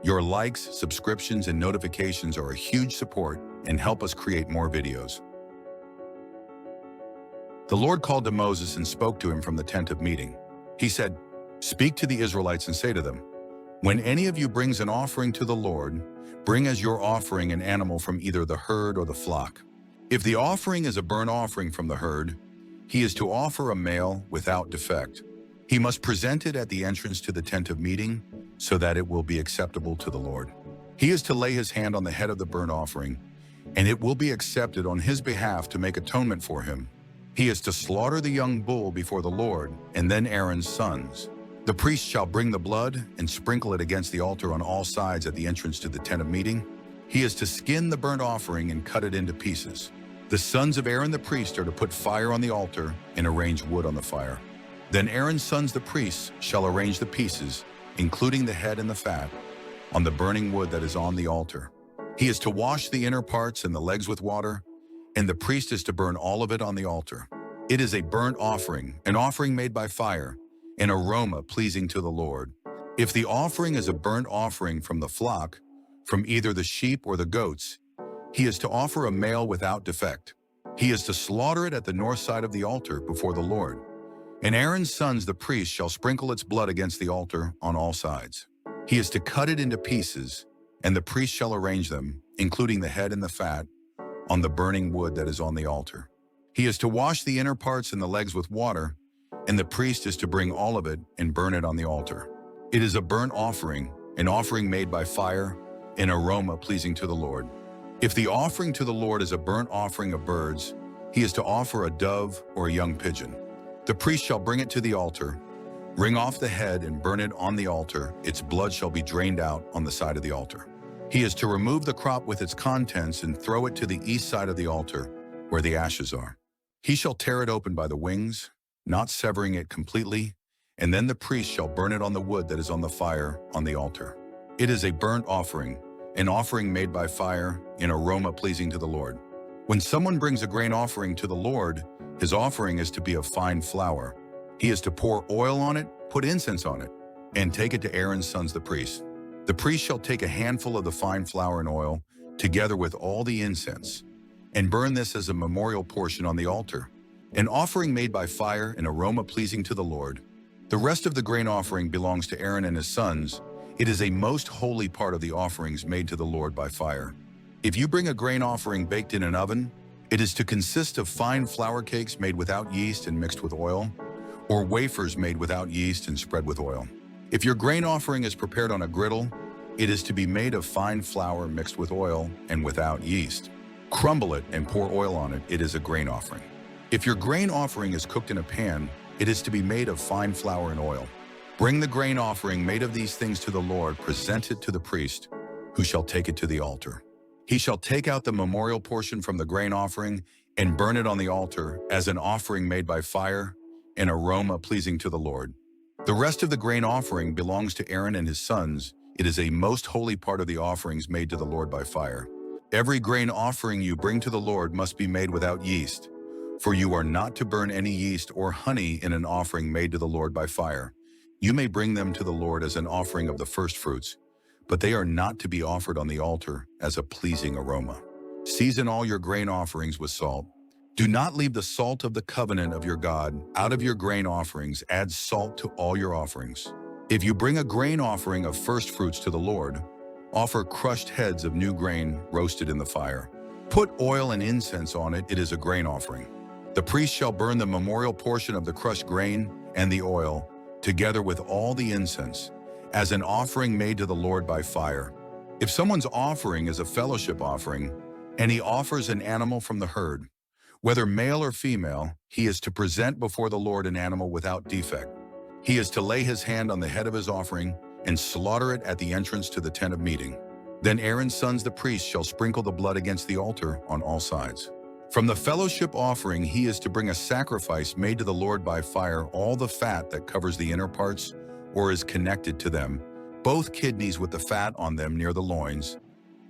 Your likes, subscriptions, and notifications are a huge support and help us create more videos. The Lord called to Moses and spoke to him from the tent of meeting. He said, "Speak to the Israelites and say to them, when any of you brings an offering to the Lord, bring as your offering an animal from either the herd or the flock. If the offering is a burnt offering from the herd, he is to offer a male without defect. He must present it at the entrance to the tent of meeting so that it will be acceptable to the Lord. He is to lay his hand on the head of the burnt offering, and it will be accepted on his behalf to make atonement for him. He is to slaughter the young bull before the Lord, and then Aaron's sons. The priest shall bring the blood and sprinkle it against the altar on all sides at the entrance to the tent of meeting. He is to skin the burnt offering and cut it into pieces. The sons of Aaron the priest are to put fire on the altar and arrange wood on the fire. Then Aaron's sons the priests shall arrange the pieces, including the head and the fat, on the burning wood that is on the altar. He is to wash the inner parts and the legs with water, and the priest is to burn all of it on the altar. It is a burnt offering, an offering made by fire, an aroma pleasing to the Lord. If the offering is a burnt offering from the flock, from either the sheep or the goats, he is to offer a male without defect. He is to slaughter it at the north side of the altar before the Lord. And Aaron's sons, the priests, shall sprinkle its blood against the altar on all sides. He is to cut it into pieces, and the priest shall arrange them, including the head and the fat, on the burning wood that is on the altar. He is to wash the inner parts and the legs with water, and the priest is to bring all of it and burn it on the altar. It is a burnt offering, an offering made by fire, an aroma pleasing to the Lord. If the offering to the Lord is a burnt offering of birds, he is to offer a dove or a young pigeon. The priest shall bring it to the altar, wring off the head and burn it on the altar. Its blood shall be drained out on the side of the altar. He is to remove the crop with its contents and throw it to the east side of the altar, where the ashes are. He shall tear it open by the wings, not severing it completely, and then the priest shall burn it on the wood that is on the fire on the altar. It is a burnt offering, an offering made by fire, an aroma pleasing to the Lord. When someone brings a grain offering to the Lord, his offering is to be of fine flour. He is to pour oil on it, put incense on it, and take it to Aaron's sons the priests. The priest shall take a handful of the fine flour and oil, together with all the incense, and burn this as a memorial portion on the altar, an offering made by fire, an aroma pleasing to the Lord. The rest of the grain offering belongs to Aaron and his sons. It is a most holy part of the offerings made to the Lord by fire. If you bring a grain offering baked in an oven, it is to consist of fine flour cakes made without yeast and mixed with oil, or wafers made without yeast and spread with oil. If your grain offering is prepared on a griddle, it is to be made of fine flour mixed with oil and without yeast. Crumble it and pour oil on it. It is a grain offering. If your grain offering is cooked in a pan, it is to be made of fine flour and oil. Bring the grain offering made of these things to the Lord, present it to the priest, who shall take it to the altar. He shall take out the memorial portion from the grain offering and burn it on the altar as an offering made by fire, an aroma pleasing to the Lord. The rest of the grain offering belongs to Aaron and his sons. It is a most holy part of the offerings made to the Lord by fire. Every grain offering you bring to the Lord must be made without yeast, for you are not to burn any yeast or honey in an offering made to the Lord by fire. You may bring them to the Lord as an offering of the first fruits, but they are not to be offered on the altar as a pleasing aroma. Season all your grain offerings with salt. Do not leave the salt of the covenant of your God out of your grain offerings. Add salt to all your offerings. If you bring a grain offering of first fruits to the Lord, offer crushed heads of new grain roasted in the fire. Put oil and incense on it. It is a grain offering. The priest shall burn the memorial portion of the crushed grain and the oil, together with all the incense, as an offering made to the Lord by fire. If someone's offering is a fellowship offering, and he offers an animal from the herd, whether male or female, he is to present before the Lord an animal without defect. He is to lay his hand on the head of his offering and slaughter it at the entrance to the tent of meeting. Then Aaron's sons the priests shall sprinkle the blood against the altar on all sides. From the fellowship offering he is to bring a sacrifice made to the Lord by fire, all the fat that covers the inner parts or is connected to them, both kidneys with the fat on them near the loins,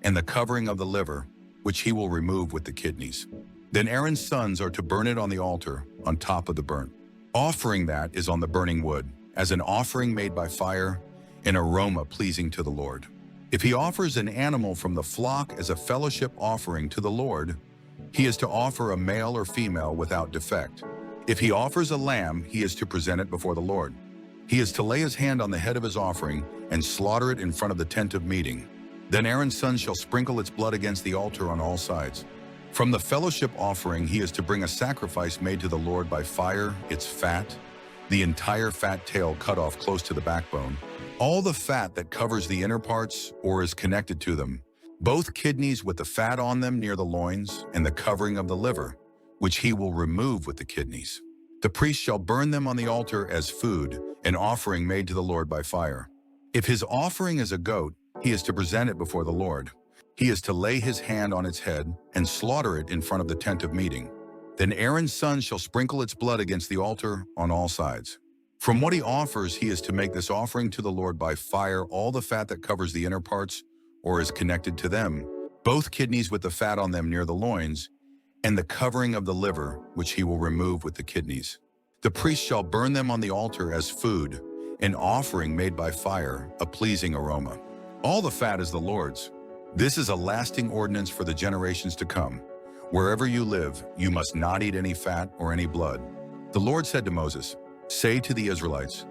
and the covering of the liver, which he will remove with the kidneys. Then Aaron's sons are to burn it on the altar, on top of the burnt offering that is on the burning wood, as an offering made by fire, an aroma pleasing to the Lord. If he offers an animal from the flock as a fellowship offering to the Lord, he is to offer a male or female without defect. If he offers a lamb, he is to present it before the Lord. He is to lay his hand on the head of his offering and slaughter it in front of the tent of meeting. Then Aaron's son shall sprinkle its blood against the altar on all sides. From the fellowship offering he is to bring a sacrifice made to the Lord by fire, its fat, the entire fat tail cut off close to the backbone, all the fat that covers the inner parts or is connected to them, both kidneys with the fat on them near the loins, and the covering of the liver, which he will remove with the kidneys. The priest shall burn them on the altar as food, an offering made to the Lord by fire. If his offering is a goat, he is to present it before the Lord. He is to lay his hand on its head and slaughter it in front of the tent of meeting. Then Aaron's son shall sprinkle its blood against the altar on all sides. From what he offers, he is to make this offering to the Lord by fire all the fat that covers the inner parts or is connected to them, both kidneys with the fat on them near the loins, and the covering of the liver, which he will remove with the kidneys. The priest shall burn them on the altar as food, an offering made by fire, a pleasing aroma. All the fat is the Lord's. This is a lasting ordinance for the generations to come. Wherever you live, you must not eat any fat or any blood. The Lord said to Moses, "Say to the Israelites,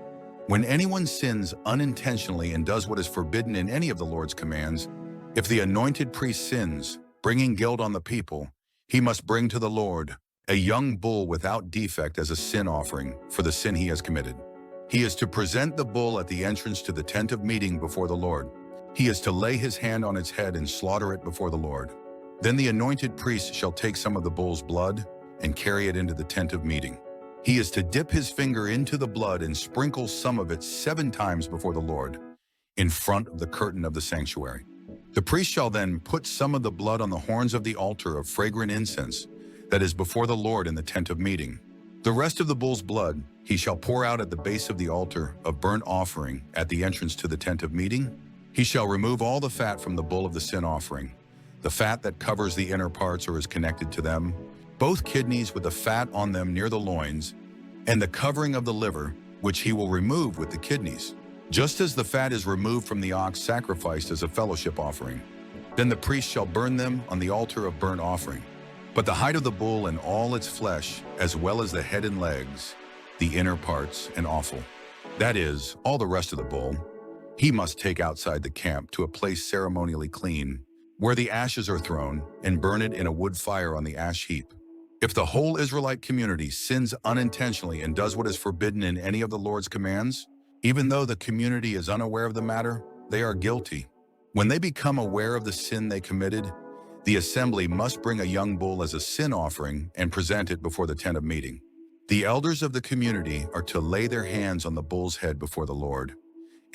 when anyone sins unintentionally and does what is forbidden in any of the Lord's commands, if the anointed priest sins, bringing guilt on the people, he must bring to the Lord a young bull without defect as a sin offering for the sin he has committed. He is to present the bull at the entrance to the tent of meeting before the Lord. He is to lay his hand on its head and slaughter it before the Lord. Then the anointed priest shall take some of the bull's blood and carry it into the tent of meeting. He is to dip his finger into the blood and sprinkle some of it 7 times before the Lord, in front of the curtain of the sanctuary. The priest shall then put some of the blood on the horns of the altar of fragrant incense that is before the Lord in the tent of meeting. The rest of the bull's blood he shall pour out at the base of the altar of burnt offering at the entrance to the tent of meeting. He shall remove all the fat from the bull of the sin offering, the fat that covers the inner parts or is connected to them, both kidneys with the fat on them near the loins, and the covering of the liver, which he will remove with the kidneys, just as the fat is removed from the ox sacrificed as a fellowship offering. Then the priest shall burn them on the altar of burnt offering. But the hide of the bull and all its flesh, as well as the head and legs, the inner parts and offal, that is, all the rest of the bull, he must take outside the camp to a place ceremonially clean, where the ashes are thrown, and burn it in a wood fire on the ash heap. If the whole Israelite community sins unintentionally and does what is forbidden in any of the Lord's commands, even though the community is unaware of the matter, they are guilty. When they become aware of the sin they committed, the assembly must bring a young bull as a sin offering and present it before the tent of meeting. The elders of the community are to lay their hands on the bull's head before the Lord,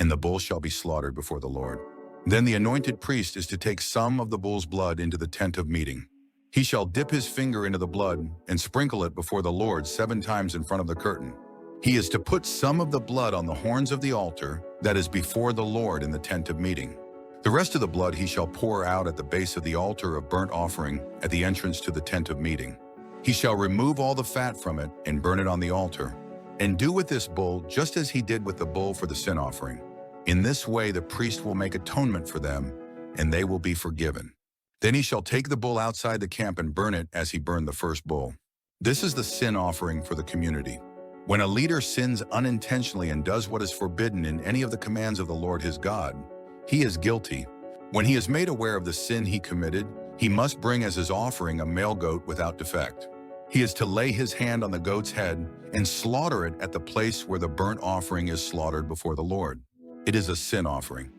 and the bull shall be slaughtered before the Lord. Then the anointed priest is to take some of the bull's blood into the tent of meeting. He shall dip his finger into the blood and sprinkle it before the Lord 7 times in front of the curtain. He is to put some of the blood on the horns of the altar that is before the Lord in the tent of meeting. The rest of the blood he shall pour out at the base of the altar of burnt offering at the entrance to the tent of meeting. He shall remove all the fat from it and burn it on the altar, and do with this bull just as he did with the bull for the sin offering. In this way the priest will make atonement for them, and they will be forgiven. Then he shall take the bull outside the camp and burn it as he burned the first bull. This is the sin offering for the community. When a leader sins unintentionally and does what is forbidden in any of the commands of the Lord his God, he is guilty. When he is made aware of the sin he committed, he must bring as his offering a male goat without defect. He is to lay his hand on the goat's head and slaughter it at the place where the burnt offering is slaughtered before the Lord. It is a sin offering.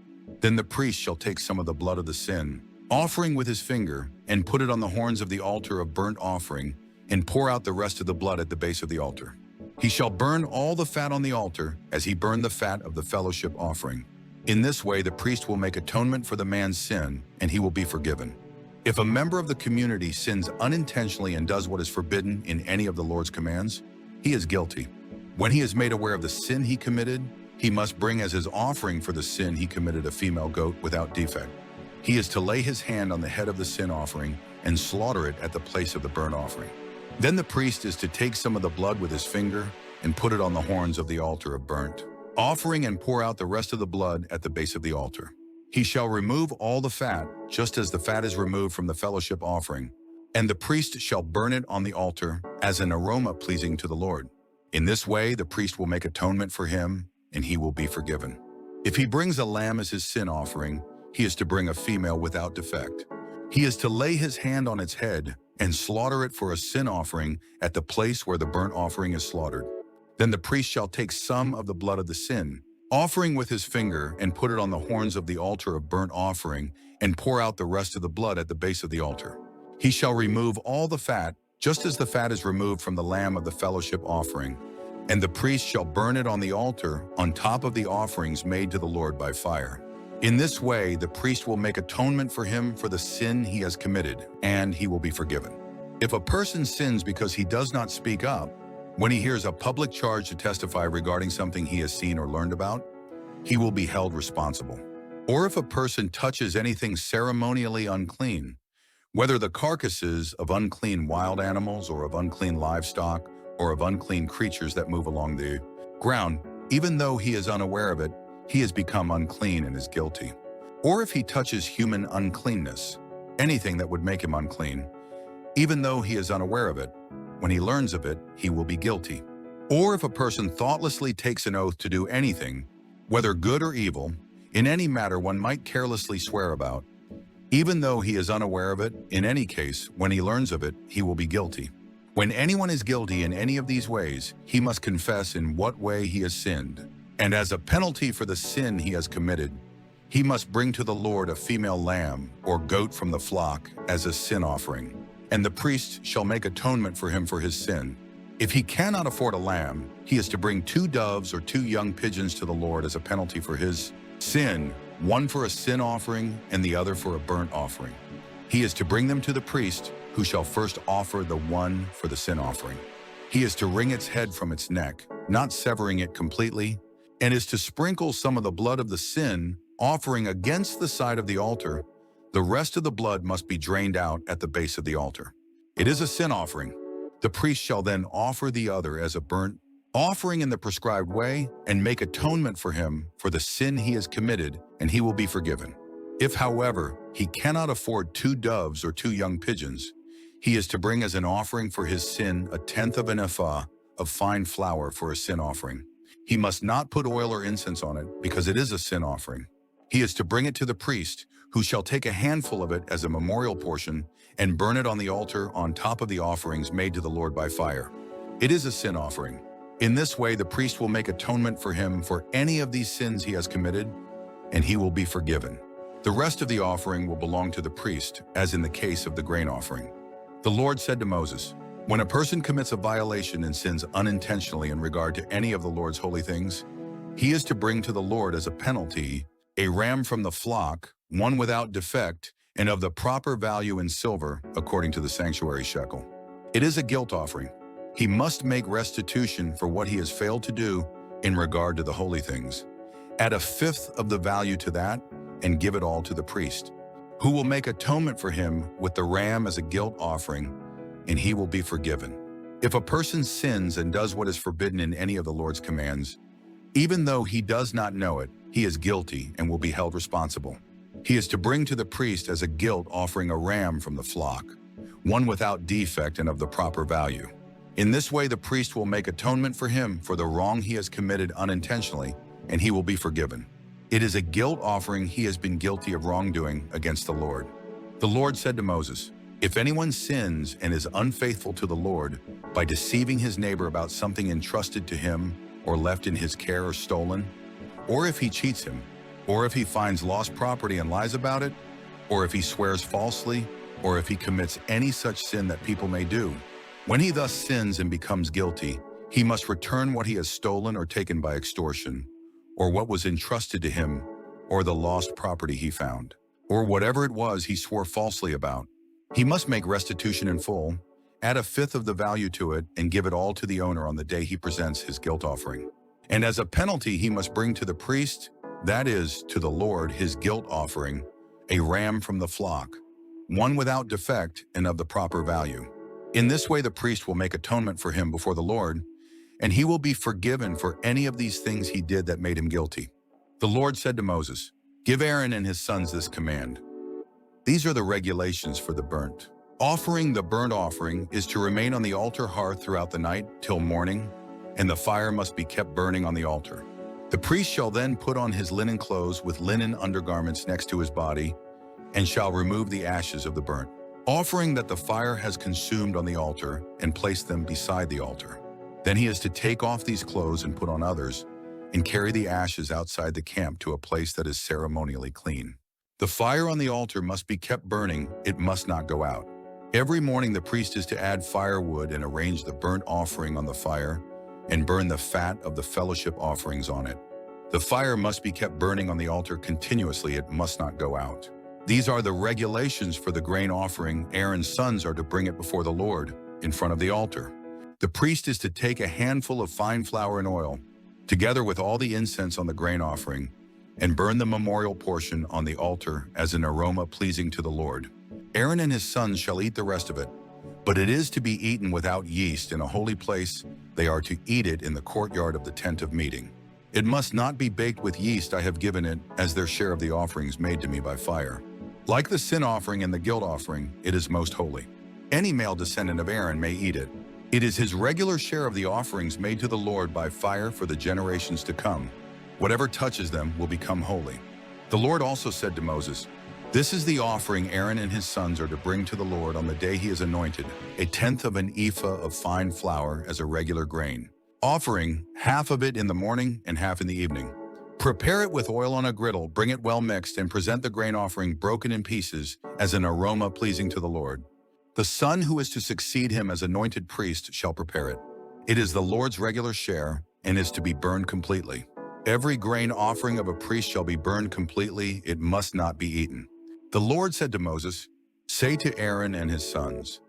Then the priest shall take some of the blood of the sin offering with his finger and put it on the horns of the altar of burnt offering and pour out the rest of the blood at the base of the altar. He shall burn all the fat on the altar as he burned the fat of the fellowship offering. In this way the priest will make atonement for the man's sin, and he will be forgiven. If a member of the community sins unintentionally and does what is forbidden in any of the Lord's commands, he is guilty. When he is made aware of the sin he committed, he must bring as his offering for the sin he committed a female goat without defect. He is to lay his hand on the head of the sin offering and slaughter it at the place of the burnt offering. Then the priest is to take some of the blood with his finger and put it on the horns of the altar of burnt offering and pour out the rest of the blood at the base of the altar. He shall remove all the fat, just as the fat is removed from the fellowship offering, and the priest shall burn it on the altar as an aroma pleasing to the Lord. In this way, the priest will make atonement for him, and he will be forgiven. If he brings a lamb as his sin offering, he is to bring a female without defect. He is to lay his hand on its head and slaughter it for a sin offering at the place where the burnt offering is slaughtered. Then the priest shall take some of the blood of the sin offering with his finger and put it on the horns of the altar of burnt offering and pour out the rest of the blood at the base of the altar. He shall remove all the fat, just as the fat is removed from the lamb of the fellowship offering, and the priest shall burn it on the altar on top of the offerings made to the Lord by fire. In this way, the priest will make atonement for him for the sin he has committed, and he will be forgiven. If a person sins because he does not speak up, when he hears a public charge to testify regarding something he has seen or learned about, he will be held responsible. Or if a person touches anything ceremonially unclean, whether the carcasses of unclean wild animals or of unclean livestock or of unclean creatures that move along the ground, even though he is unaware of it, he has become unclean and is guilty. Or if he touches human uncleanness, anything that would make him unclean, even though he is unaware of it, when he learns of it, he will be guilty. Or if a person thoughtlessly takes an oath to do anything, whether good or evil, in any matter one might carelessly swear about, even though he is unaware of it, in any case, when he learns of it, he will be guilty. When anyone is guilty in any of these ways, he must confess in what way he has sinned. And as a penalty for the sin he has committed, he must bring to the Lord a female lamb or goat from the flock as a sin offering. And the priest shall make atonement for him for his sin. If he cannot afford a lamb, he is to bring 2 doves or 2 young pigeons to the Lord as a penalty for his sin, one for a sin offering and the other for a burnt offering. He is to bring them to the priest, who shall first offer the one for the sin offering. He is to wring its head from its neck, not severing it completely, and is to sprinkle some of the blood of the sin offering against the side of the altar. The rest of the blood must be drained out at the base of the altar. It is a sin offering. The priest shall then offer the other as a burnt offering in the prescribed way and make atonement for him for the sin he has committed, and he will be forgiven. If, however, he cannot afford 2 doves or 2 young pigeons, he is to bring as an offering for his sin 1/10 of an ephah of fine flour for a sin offering. He must not put oil or incense on it, because it is a sin offering. He is to bring it to the priest, who shall take a handful of it as a memorial portion and burn it on the altar on top of the offerings made to the Lord by fire. It is a sin offering. In this way, the priest will make atonement for him for any of these sins he has committed, and he will be forgiven. The rest of the offering will belong to the priest, as in the case of the grain offering. The Lord said to Moses, "When a person commits a violation and sins unintentionally in regard to any of the Lord's holy things, he is to bring to the Lord as a penalty a ram from the flock, one without defect, and of the proper value in silver, according to the sanctuary shekel. It is a guilt offering. He must make restitution for what he has failed to do in regard to the holy things. Add 1/5 of the value to that and give it all to the priest, who will make atonement for him with the ram as a guilt offering, and he will be forgiven. If a person sins and does what is forbidden in any of the Lord's commands, even though he does not know it, he is guilty and will be held responsible. He is to bring to the priest as a guilt offering a ram from the flock, one without defect and of the proper value. In this way, the priest will make atonement for him for the wrong he has committed unintentionally, and he will be forgiven. It is a guilt offering he has been guilty of wrongdoing against the Lord. The Lord said to Moses, "If anyone sins and is unfaithful to the Lord by deceiving his neighbor about something entrusted to him or left in his care or stolen, or if he cheats him, or if he finds lost property and lies about it, or if he swears falsely, or if he commits any such sin that people may do, when he thus sins and becomes guilty, he must return what he has stolen or taken by extortion, or what was entrusted to him, or the lost property he found, or whatever it was he swore falsely about. He must make restitution in full, add 1/5 of the value to it, and give it all to the owner on the day he presents his guilt offering. And as a penalty, he must bring to the priest, that is, to the Lord, his guilt offering, a ram from the flock, one without defect and of the proper value. In this way, the priest will make atonement for him before the Lord, and he will be forgiven for any of these things he did that made him guilty." The Lord said to Moses, Give Aaron and his sons this command. These are the regulations for the burnt offering. The burnt offering is to remain on the altar hearth throughout the night till morning, and the fire must be kept burning on the altar. The priest shall then put on his linen clothes with linen undergarments next to his body, and shall remove the ashes of the burnt offering that the fire has consumed on the altar, and place them beside the altar. Then he is to take off these clothes and put on others, and carry the ashes outside the camp to a place that is ceremonially clean. The fire on the altar must be kept burning, it must not go out. Every morning the priest is to add firewood and arrange the burnt offering on the fire, and burn the fat of the fellowship offerings on it. The fire must be kept burning on the altar continuously, it must not go out. These are the regulations for the grain offering. Aaron's sons are to bring it before the Lord, in front of the altar. The priest is to take a handful of fine flour and oil, together with all the incense on the grain offering, and burn the memorial portion on the altar as an aroma pleasing to the Lord. Aaron and his sons shall eat the rest of it, but it is to be eaten without yeast in a holy place. They are to eat it in the courtyard of the tent of meeting. It must not be baked with yeast. I have given it as their share of the offerings made to me by fire. Like the sin offering and the guilt offering, it is most holy. Any male descendant of Aaron may eat it. It is his regular share of the offerings made to the Lord by fire for the generations to come. Whatever touches them will become holy. The Lord also said to Moses, "This is the offering Aaron and his sons are to bring to the Lord on the day he is anointed, a tenth of an ephah of fine flour as a regular grain, offering half of it in the morning and half in the evening. Prepare it with oil on a griddle, bring it well mixed, and present the grain offering broken in pieces as an aroma pleasing to the Lord. The son who is to succeed him as anointed priest shall prepare it. It is the Lord's regular share and is to be burned completely. Every grain offering of a priest shall be burned completely, it must not be eaten." The Lord said to Moses, "Say to Aaron and his sons,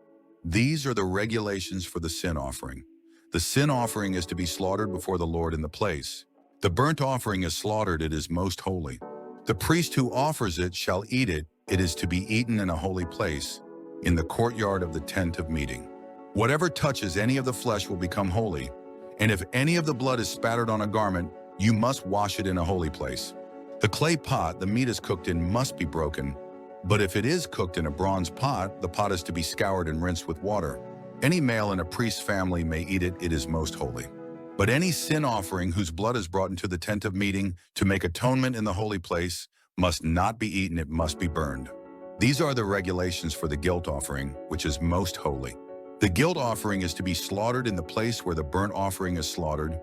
these are the regulations for the sin offering. The sin offering is to be slaughtered before the Lord in the place. The burnt offering is slaughtered, it is most holy. The priest who offers it shall eat it, it is to be eaten in a holy place, in the courtyard of the tent of meeting. Whatever touches any of the flesh will become holy, and if any of the blood is spattered on a garment, you must wash it in a holy place. The clay pot the meat is cooked in must be broken, but if it is cooked in a bronze pot, the pot is to be scoured and rinsed with water. Any male in a priest's family may eat it, it is most holy. But any sin offering whose blood is brought into the tent of meeting to make atonement in the holy place must not be eaten, it must be burned. These are the regulations for the guilt offering, which is most holy. The guilt offering is to be slaughtered in the place where the burnt offering is slaughtered,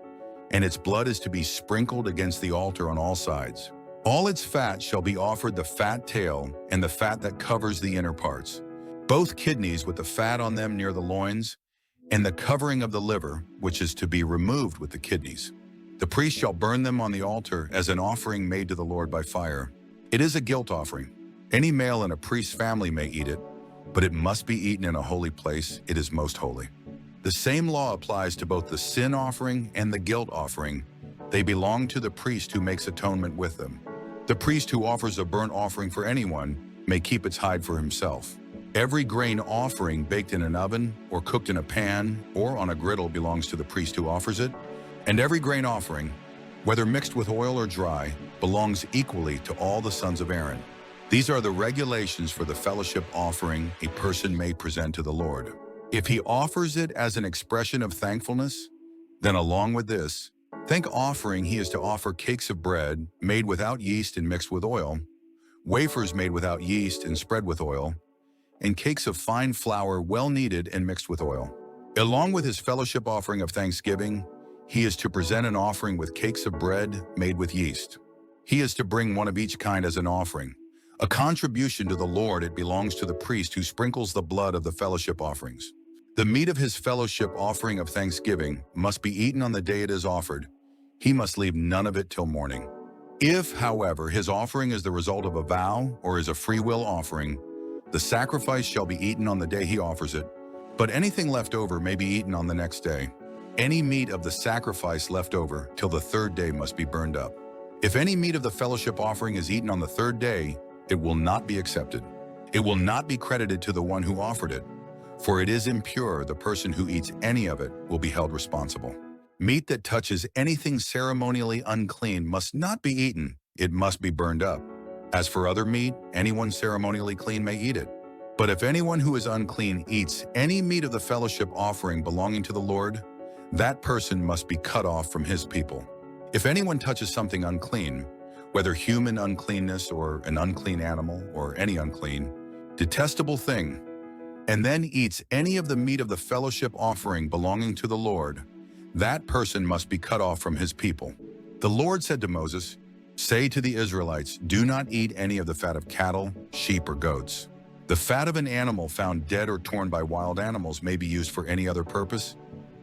and its blood is to be sprinkled against the altar on all sides. All its fat shall be offered, the fat tail and the fat that covers the inner parts, both kidneys with the fat on them near the loins, and the covering of the liver, which is to be removed with the kidneys. The priest shall burn them on the altar as an offering made to the Lord by fire. It is a guilt offering. Any male in a priest's family may eat it, but it must be eaten in a holy place, it is most holy. The same law applies to both the sin offering and the guilt offering. They belong to the priest who makes atonement with them. The priest who offers a burnt offering for anyone may keep its hide for himself. Every grain offering baked in an oven or cooked in a pan or on a griddle belongs to the priest who offers it, and every grain offering, whether mixed with oil or dry, belongs equally to all the sons of Aaron. These are the regulations for the fellowship offering a person may present to the Lord. If he offers it as an expression of thankfulness, then along with this thank offering he is to offer cakes of bread made without yeast and mixed with oil, wafers made without yeast and spread with oil, and cakes of fine flour well kneaded and mixed with oil. Along with his fellowship offering of thanksgiving, he is to present an offering with cakes of bread made with yeast. He is to bring one of each kind as an offering, a contribution to the Lord. It belongs to the priest who sprinkles the blood of the fellowship offerings. The meat of his fellowship offering of thanksgiving must be eaten on the day it is offered. He must leave none of it till morning. If, however, his offering is the result of a vow or is a free will offering, the sacrifice shall be eaten on the day he offers it, but anything left over may be eaten on the next day. Any meat of the sacrifice left over till the third day must be burned up. If any meat of the fellowship offering is eaten on the third day, it will not be accepted. It will not be credited to the one who offered it, for it is impure. The person who eats any of it will be held responsible. Meat that touches anything ceremonially unclean must not be eaten. It must be burned up. As for other meat, anyone ceremonially clean may eat it. But if anyone who is unclean eats any meat of the fellowship offering belonging to the Lord, that person must be cut off from his people. If anyone touches something unclean, whether human uncleanness or an unclean animal or any unclean, detestable thing, and then eats any of the meat of the fellowship offering belonging to the Lord, that person must be cut off from his people. The Lord said to Moses, "Say to the Israelites, do not eat any of the fat of cattle, sheep, or goats. The fat of an animal found dead or torn by wild animals may be used for any other purpose,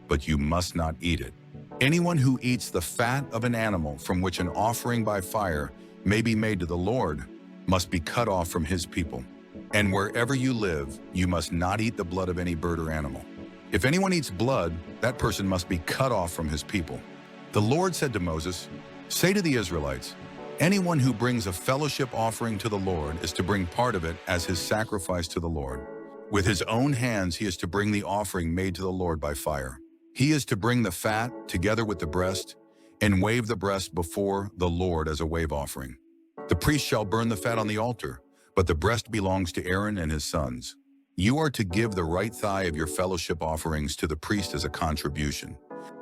but you must not eat it. Anyone who eats the fat of an animal from which an offering by fire may be made to the Lord must be cut off from his people. And wherever you live, you must not eat the blood of any bird or animal. If anyone eats blood, that person must be cut off from his people." The Lord said to Moses, "Say to the Israelites, anyone who brings a fellowship offering to the Lord is to bring part of it as his sacrifice to the Lord. With his own hands he is to bring the offering made to the Lord by fire. He is to bring the fat together with the breast and wave the breast before the Lord as a wave offering. The priest shall burn the fat on the altar, but the breast belongs to Aaron and his sons. You are to give the right thigh of your fellowship offerings to the priest as a contribution.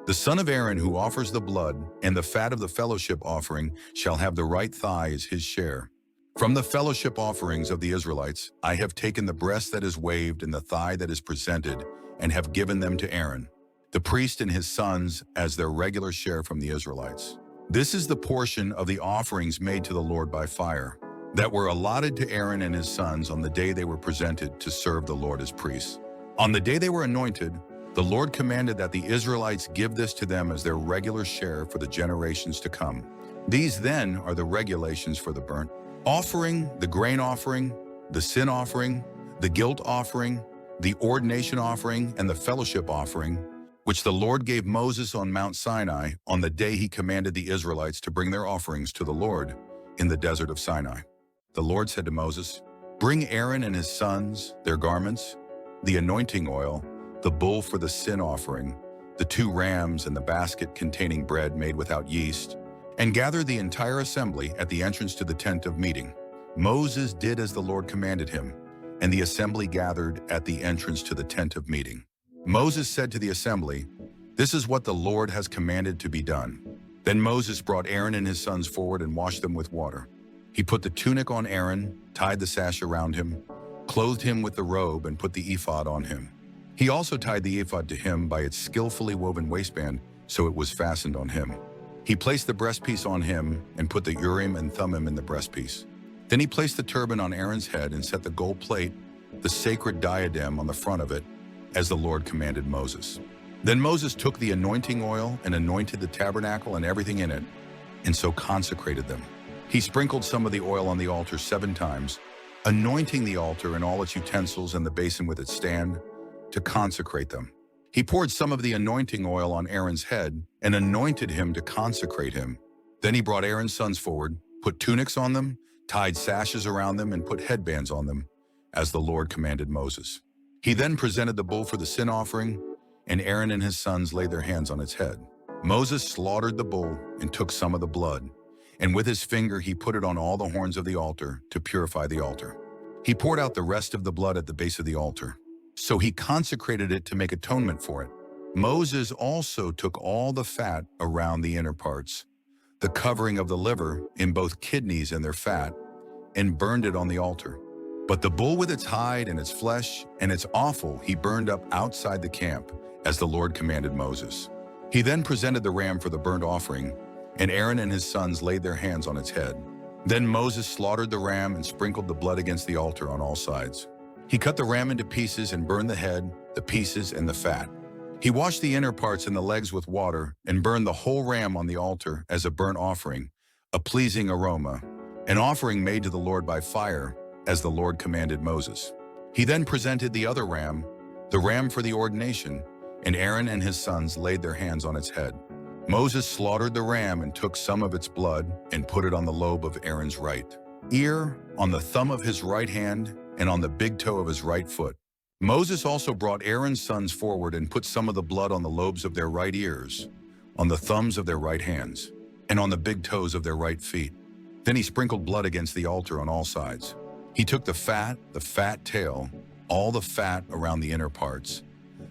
The son of Aaron who offers the blood and the fat of the fellowship offering shall have the right thigh as his share. From the fellowship offerings of the Israelites, I have taken the breast that is waved and the thigh that is presented and have given them to Aaron, the priest and his sons as their regular share from the Israelites. This is the portion of the offerings made to the Lord by fire that were allotted to Aaron and his sons on the day they were presented to serve the Lord as priests. On the day they were anointed, the Lord commanded that the Israelites give this to them as their regular share for the generations to come. These then are the regulations for the burnt offering, the grain offering, the sin offering, the guilt offering, the ordination offering, and the fellowship offering, which the Lord gave Moses on Mount Sinai on the day he commanded the Israelites to bring their offerings to the Lord in the desert of Sinai. The Lord said to Moses, "Bring Aaron and his sons, their garments, the anointing oil, the bull for the sin offering, the 2 rams and the basket containing bread made without yeast, and gather the entire assembly at the entrance to the tent of meeting." Moses did as the Lord commanded him, and the assembly gathered at the entrance to the tent of meeting. Moses said to the assembly, "This is what the Lord has commanded to be done." Then Moses brought Aaron and his sons forward and washed them with water. He put the tunic on Aaron, tied the sash around him, clothed him with the robe, and put the ephod on him. He also tied the ephod to him by its skillfully woven waistband, so it was fastened on him. He placed the breastpiece on him and put the Urim and Thummim in the breastpiece. Then he placed the turban on Aaron's head and set the gold plate, the sacred diadem, on the front of it, as the Lord commanded Moses. Then Moses took the anointing oil and anointed the tabernacle and everything in it, and so consecrated them. He sprinkled some of the oil on the altar 7 times, anointing the altar and all its utensils and the basin with its stand, to consecrate them. He poured some of the anointing oil on Aaron's head and anointed him to consecrate him. Then he brought Aaron's sons forward, put tunics on them, tied sashes around them, and put headbands on them, as the Lord commanded Moses. He then presented the bull for the sin offering, and Aaron and his sons laid their hands on its head. Moses slaughtered the bull and took some of the blood, and with his finger he put it on all the horns of the altar to purify the altar. He poured out the rest of the blood at the base of the altar. So he consecrated it to make atonement for it. Moses also took all the fat around the inner parts, the covering of the liver in both kidneys and their fat, and burned it on the altar. But the bull with its hide and its flesh and its offal he burned up outside the camp, as the Lord commanded Moses. He then presented the ram for the burnt offering, and Aaron and his sons laid their hands on its head. Then Moses slaughtered the ram and sprinkled the blood against the altar on all sides. He cut the ram into pieces and burned the head, the pieces, and the fat. He washed the inner parts and the legs with water and burned the whole ram on the altar as a burnt offering, a pleasing aroma, an offering made to the Lord by fire, as the Lord commanded Moses. He then presented the other ram, the ram for the ordination, and Aaron and his sons laid their hands on its head. Moses slaughtered the ram and took some of its blood and put it on the lobe of Aaron's right ear, on the thumb of his right hand, and on the big toe of his right foot. Moses also brought Aaron's sons forward and put some of the blood on the lobes of their right ears, on the thumbs of their right hands, and on the big toes of their right feet. Then he sprinkled blood against the altar on all sides. He took the fat tail, all the fat around the inner parts,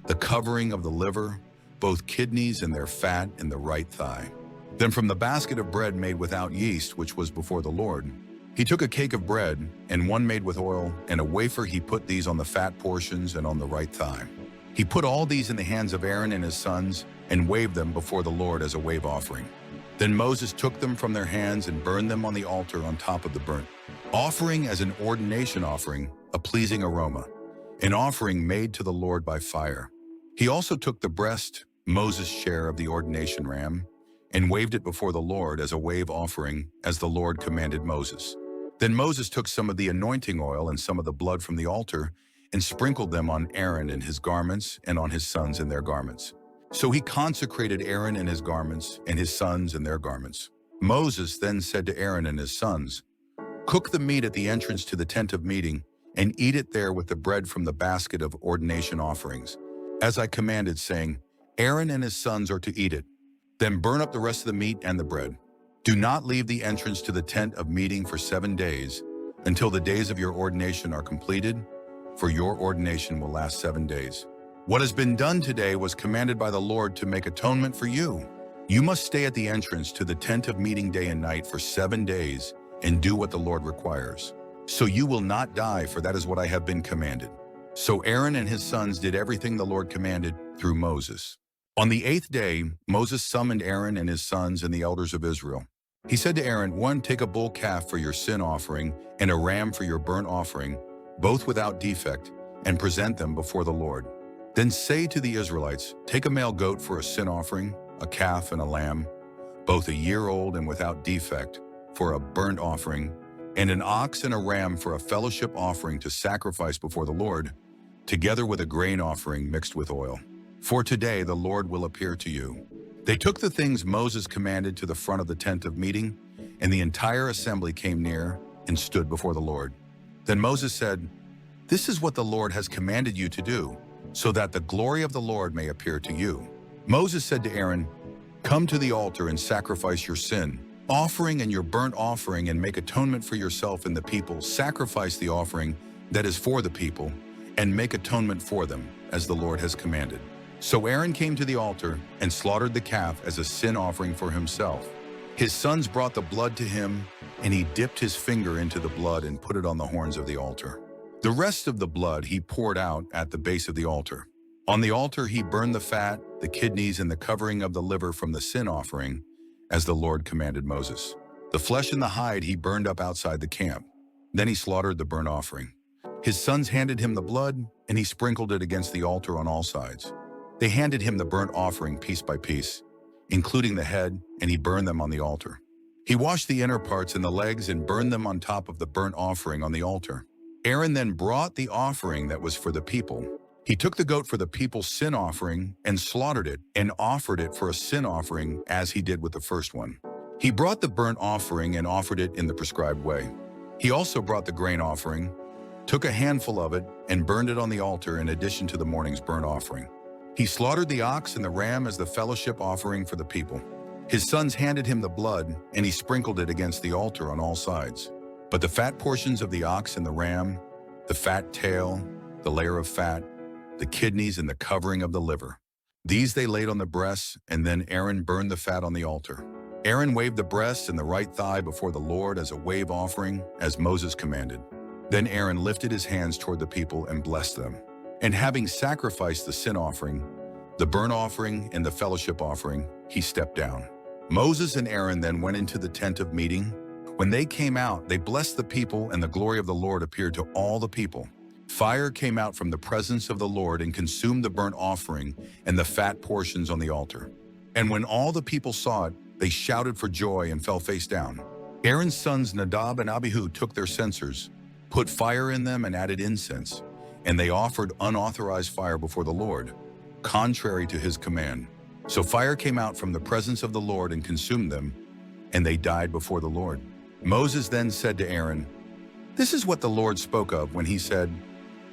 the covering of the liver, both kidneys and their fat in the right thigh. Then from the basket of bread made without yeast, which was before the Lord, he took a cake of bread and one made with oil, and a wafer. He put these on the fat portions and on the right thigh. He put all these in the hands of Aaron and his sons and waved them before the Lord as a wave offering. Then Moses took them from their hands and burned them on the altar on top of the burnt offering as an ordination offering, a pleasing aroma, an offering made to the Lord by fire. He also took the breast, Moses' share of the ordination ram, and waved it before the Lord as a wave offering, as the Lord commanded Moses. Then Moses took some of the anointing oil and some of the blood from the altar and sprinkled them on Aaron and his garments and on his sons and their garments. So he consecrated Aaron and his garments and his sons and their garments. Moses then said to Aaron and his sons, "Cook the meat at the entrance to the tent of meeting and eat it there with the bread from the basket of ordination offerings, as I commanded, saying, Aaron and his sons are to eat it. Then burn up the rest of the meat and the bread. Do not leave the entrance to the tent of meeting for 7 days until the days of your ordination are completed, for your ordination will last 7 days. What has been done today was commanded by the Lord to make atonement for you. You must stay at the entrance to the tent of meeting day and night for 7 days and do what the Lord requires. So you will not die, for that is what I have been commanded." So Aaron and his sons did everything the Lord commanded through Moses. On the 8th day, Moses summoned Aaron and his sons and the elders of Israel. He said to Aaron, "1, take a bull calf for your sin offering and a ram for your burnt offering, both without defect, and present them before the Lord. Then say to the Israelites, take a male goat for a sin offering, a calf and a lamb, both a year old and without defect, for a burnt offering, and an ox and a ram for a fellowship offering to sacrifice before the Lord, together with a grain offering mixed with oil. For today the Lord will appear to you." They took the things Moses commanded to the front of the tent of meeting, and the entire assembly came near and stood before the Lord. Then Moses said, "This is what the Lord has commanded you to do, so that the glory of the Lord may appear to you." Moses said to Aaron, "Come to the altar and sacrifice your sin offering and your burnt offering, and make atonement for yourself and the people. Sacrifice the offering that is for the people, and make atonement for them, as the Lord has commanded." So Aaron came to the altar and slaughtered the calf as a sin offering for himself. His sons brought the blood to him, and he dipped his finger into the blood and put it on the horns of the altar. The rest of the blood he poured out at the base of the altar. On the altar he burned the fat, the kidneys, and the covering of the liver from the sin offering, as the Lord commanded Moses. The flesh and the hide he burned up outside the camp. Then he slaughtered the burnt offering. His sons handed him the blood, and he sprinkled it against the altar on all sides. They handed him the burnt offering piece by piece, including the head, and he burned them on the altar. He washed the inner parts and the legs and burned them on top of the burnt offering on the altar. Aaron then brought the offering that was for the people. He took the goat for the people's sin offering and slaughtered it and offered it for a sin offering, as he did with the first one. He brought the burnt offering and offered it in the prescribed way. He also brought the grain offering, took a handful of it, and burned it on the altar in addition to the morning's burnt offering. He slaughtered the ox and the ram as the fellowship offering for the people. His sons handed him the blood, and he sprinkled it against the altar on all sides. But the fat portions of the ox and the ram, the fat tail, the layer of fat, the kidneys, and the covering of the liver, these they laid on the breasts, and then Aaron burned the fat on the altar. Aaron waved the breast and the right thigh before the Lord as a wave offering, as Moses commanded. Then Aaron lifted his hands toward the people and blessed them. And having sacrificed the sin offering, the burnt offering, and the fellowship offering, he stepped down. Moses and Aaron then went into the tent of meeting. When they came out, they blessed the people, and the glory of the Lord appeared to all the people. Fire came out from the presence of the Lord and consumed the burnt offering and the fat portions on the altar. And when all the people saw it, they shouted for joy and fell face down. Aaron's sons Nadab and Abihu took their censers, put fire in them, and added incense, and they offered unauthorized fire before the Lord, contrary to his command. So fire came out from the presence of the Lord and consumed them, and they died before the Lord. Moses then said to Aaron, "This is what the Lord spoke of when he said,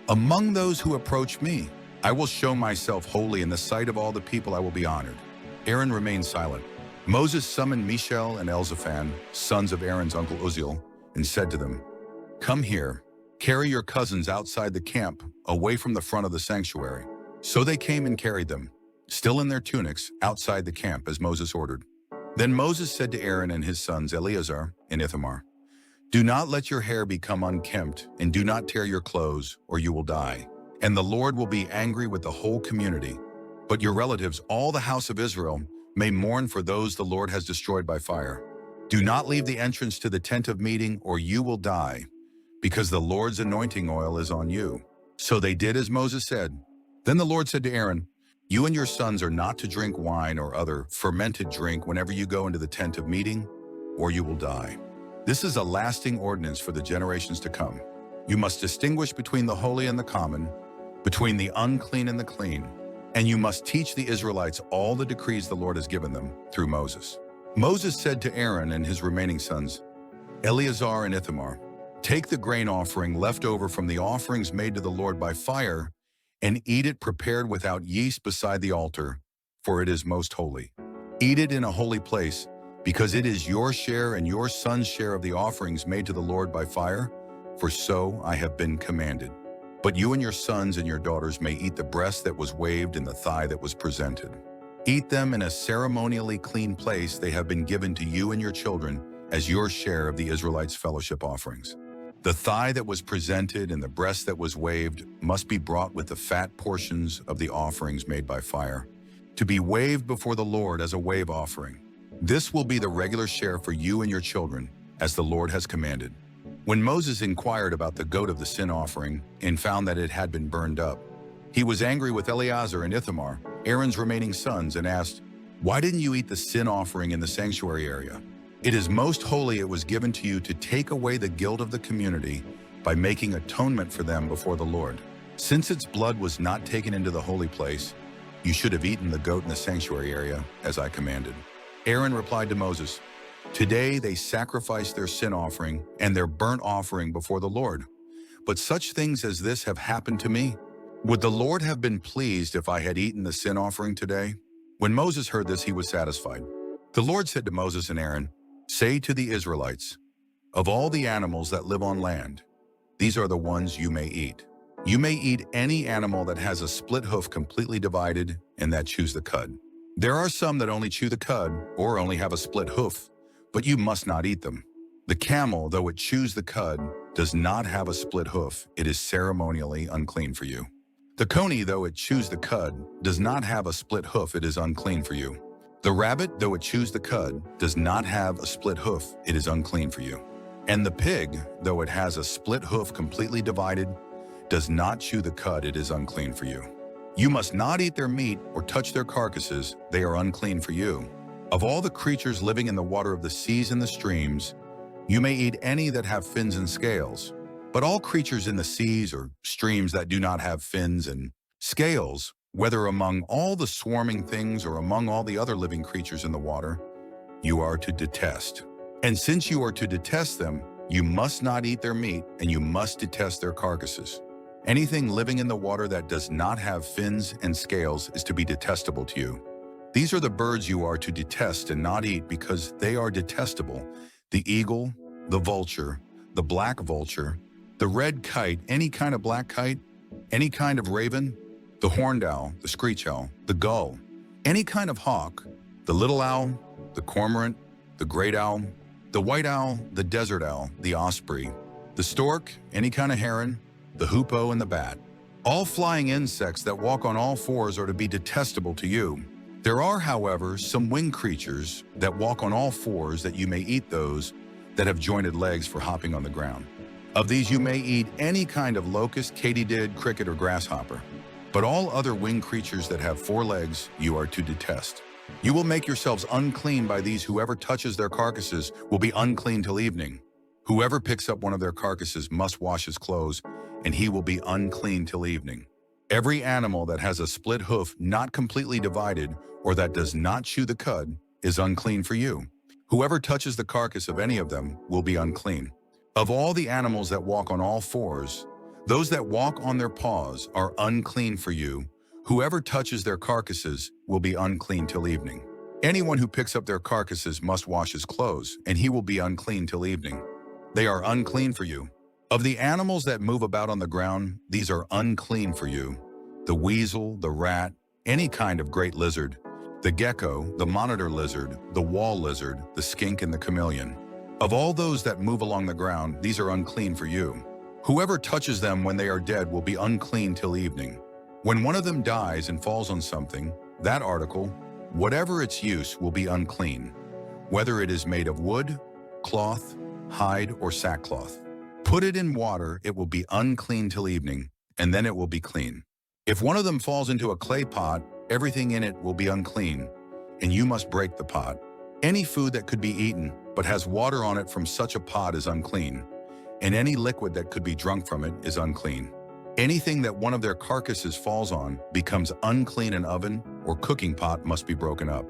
'Among those who approach me, I will show myself holy. In the sight of all the people I will be honored.'" Aaron remained silent. Moses summoned Mishael and Elzaphan, sons of Aaron's uncle Uzziel, and said to them, "Come here, carry your cousins outside the camp, away from the front of the sanctuary." So they came and carried them, still in their tunics, outside the camp as Moses ordered. Then Moses said to Aaron and his sons Eleazar and Ithamar, "Do not let your hair become unkempt, and do not tear your clothes, or you will die. And the Lord will be angry with the whole community. But your relatives, all the house of Israel, may mourn for those the Lord has destroyed by fire. Do not leave the entrance to the tent of meeting, or you will die, because the Lord's anointing oil is on you." So they did as Moses said. Then the Lord said to Aaron, "You and your sons are not to drink wine or other fermented drink whenever you go into the tent of meeting, or you will die. This is a lasting ordinance for the generations to come. You must distinguish between the holy and the common, between the unclean and the clean, and you must teach the Israelites all the decrees the Lord has given them through Moses." Moses said to Aaron and his remaining sons, Eleazar and Ithamar, "Take the grain offering left over from the offerings made to the Lord by fire, and eat it prepared without yeast beside the altar, for it is most holy. Eat it in a holy place, because it is your share and your son's share of the offerings made to the Lord by fire, for so I have been commanded. But you and your sons and your daughters may eat the breast that was waved and the thigh that was presented. Eat them in a ceremonially clean place. They have been given to you and your children as your share of the Israelites' fellowship offerings. The thigh that was presented and the breast that was waved must be brought with the fat portions of the offerings made by fire, to be waved before the Lord as a wave offering. This will be the regular share for you and your children, as the Lord has commanded." When Moses inquired about the goat of the sin offering and found that it had been burned up, he was angry with Eleazar and Ithamar, Aaron's remaining sons, and asked, "Why didn't you eat the sin offering in the sanctuary area? It is most holy. It was given to you to take away the guilt of the community by making atonement for them before the Lord. Since its blood was not taken into the holy place, you should have eaten the goat in the sanctuary area, as I commanded." Aaron replied to Moses, "Today they sacrificed their sin offering and their burnt offering before the Lord. But such things as this have happened to me. Would the Lord have been pleased if I had eaten the sin offering today?" When Moses heard this, he was satisfied. The Lord said to Moses and Aaron, "Say to the Israelites, of all the animals that live on land, these are the ones you may eat. You may eat any animal that has a split hoof completely divided and that chews the cud. There are some that only chew the cud or only have a split hoof, but you must not eat them. The camel, though it chews the cud, does not have a split hoof. It is ceremonially unclean for you. The coney, though it chews the cud, does not have a split hoof. It is unclean for you. The rabbit, though it chews the cud, does not have a split hoof. It is unclean for you. And the pig, though it has a split hoof completely divided, does not chew the cud. It is unclean for you. You must not eat their meat or touch their carcasses. They are unclean for you. Of all the creatures living in the water of the seas and the streams, you may eat any that have fins and scales. But all creatures in the seas or streams that do not have fins and scales, whether among all the swarming things or among all the other living creatures in the water, you are to detest. And since you are to detest them, you must not eat their meat, and you must detest their carcasses. Anything living in the water that does not have fins and scales is to be detestable to you. These are the birds you are to detest and not eat, because they are detestable: the eagle, the vulture, the black vulture, the red kite, any kind of black kite, any kind of raven, the horned owl, the screech owl, the gull, any kind of hawk, the little owl, the cormorant, the great owl, the white owl, the desert owl, the osprey, the stork, any kind of heron, the hoopoe, and the bat. All flying insects that walk on all fours are to be detestable to you. There are, however, some winged creatures that walk on all fours, that you may eat those that have jointed legs for hopping on the ground. Of these you may eat any kind of locust, katydid, cricket, or grasshopper. But all other winged creatures that have 4 legs you are to detest. You will make yourselves unclean by these. Whoever touches their carcasses will be unclean till evening. Whoever picks up one of their carcasses must wash his clothes, and he will be unclean till evening. Every animal that has a split hoof not completely divided, or that does not chew the cud, is unclean for you. Whoever touches the carcass of any of them will be unclean. Of all the animals that walk on all fours, those that walk on their paws are unclean for you. Whoever touches their carcasses will be unclean till evening. Anyone who picks up their carcasses must wash his clothes, and he will be unclean till evening. They are unclean for you. Of the animals that move about on the ground, these are unclean for you: the weasel, the rat, any kind of great lizard, the gecko, the monitor lizard, the wall lizard, the skink, and the chameleon. Of all those that move along the ground, these are unclean for you. Whoever touches them when they are dead will be unclean till evening. When one of them dies and falls on something, that article, whatever its use, will be unclean, whether it is made of wood, cloth, hide, or sackcloth. Put it in water, it will be unclean till evening, and then it will be clean. If one of them falls into a clay pot, everything in it will be unclean, and you must break the pot. Any food that could be eaten, but has water on it from such a pot is unclean, and any liquid that could be drunk from it is unclean. Anything that one of their carcasses falls on becomes unclean. An oven or cooking pot must be broken up.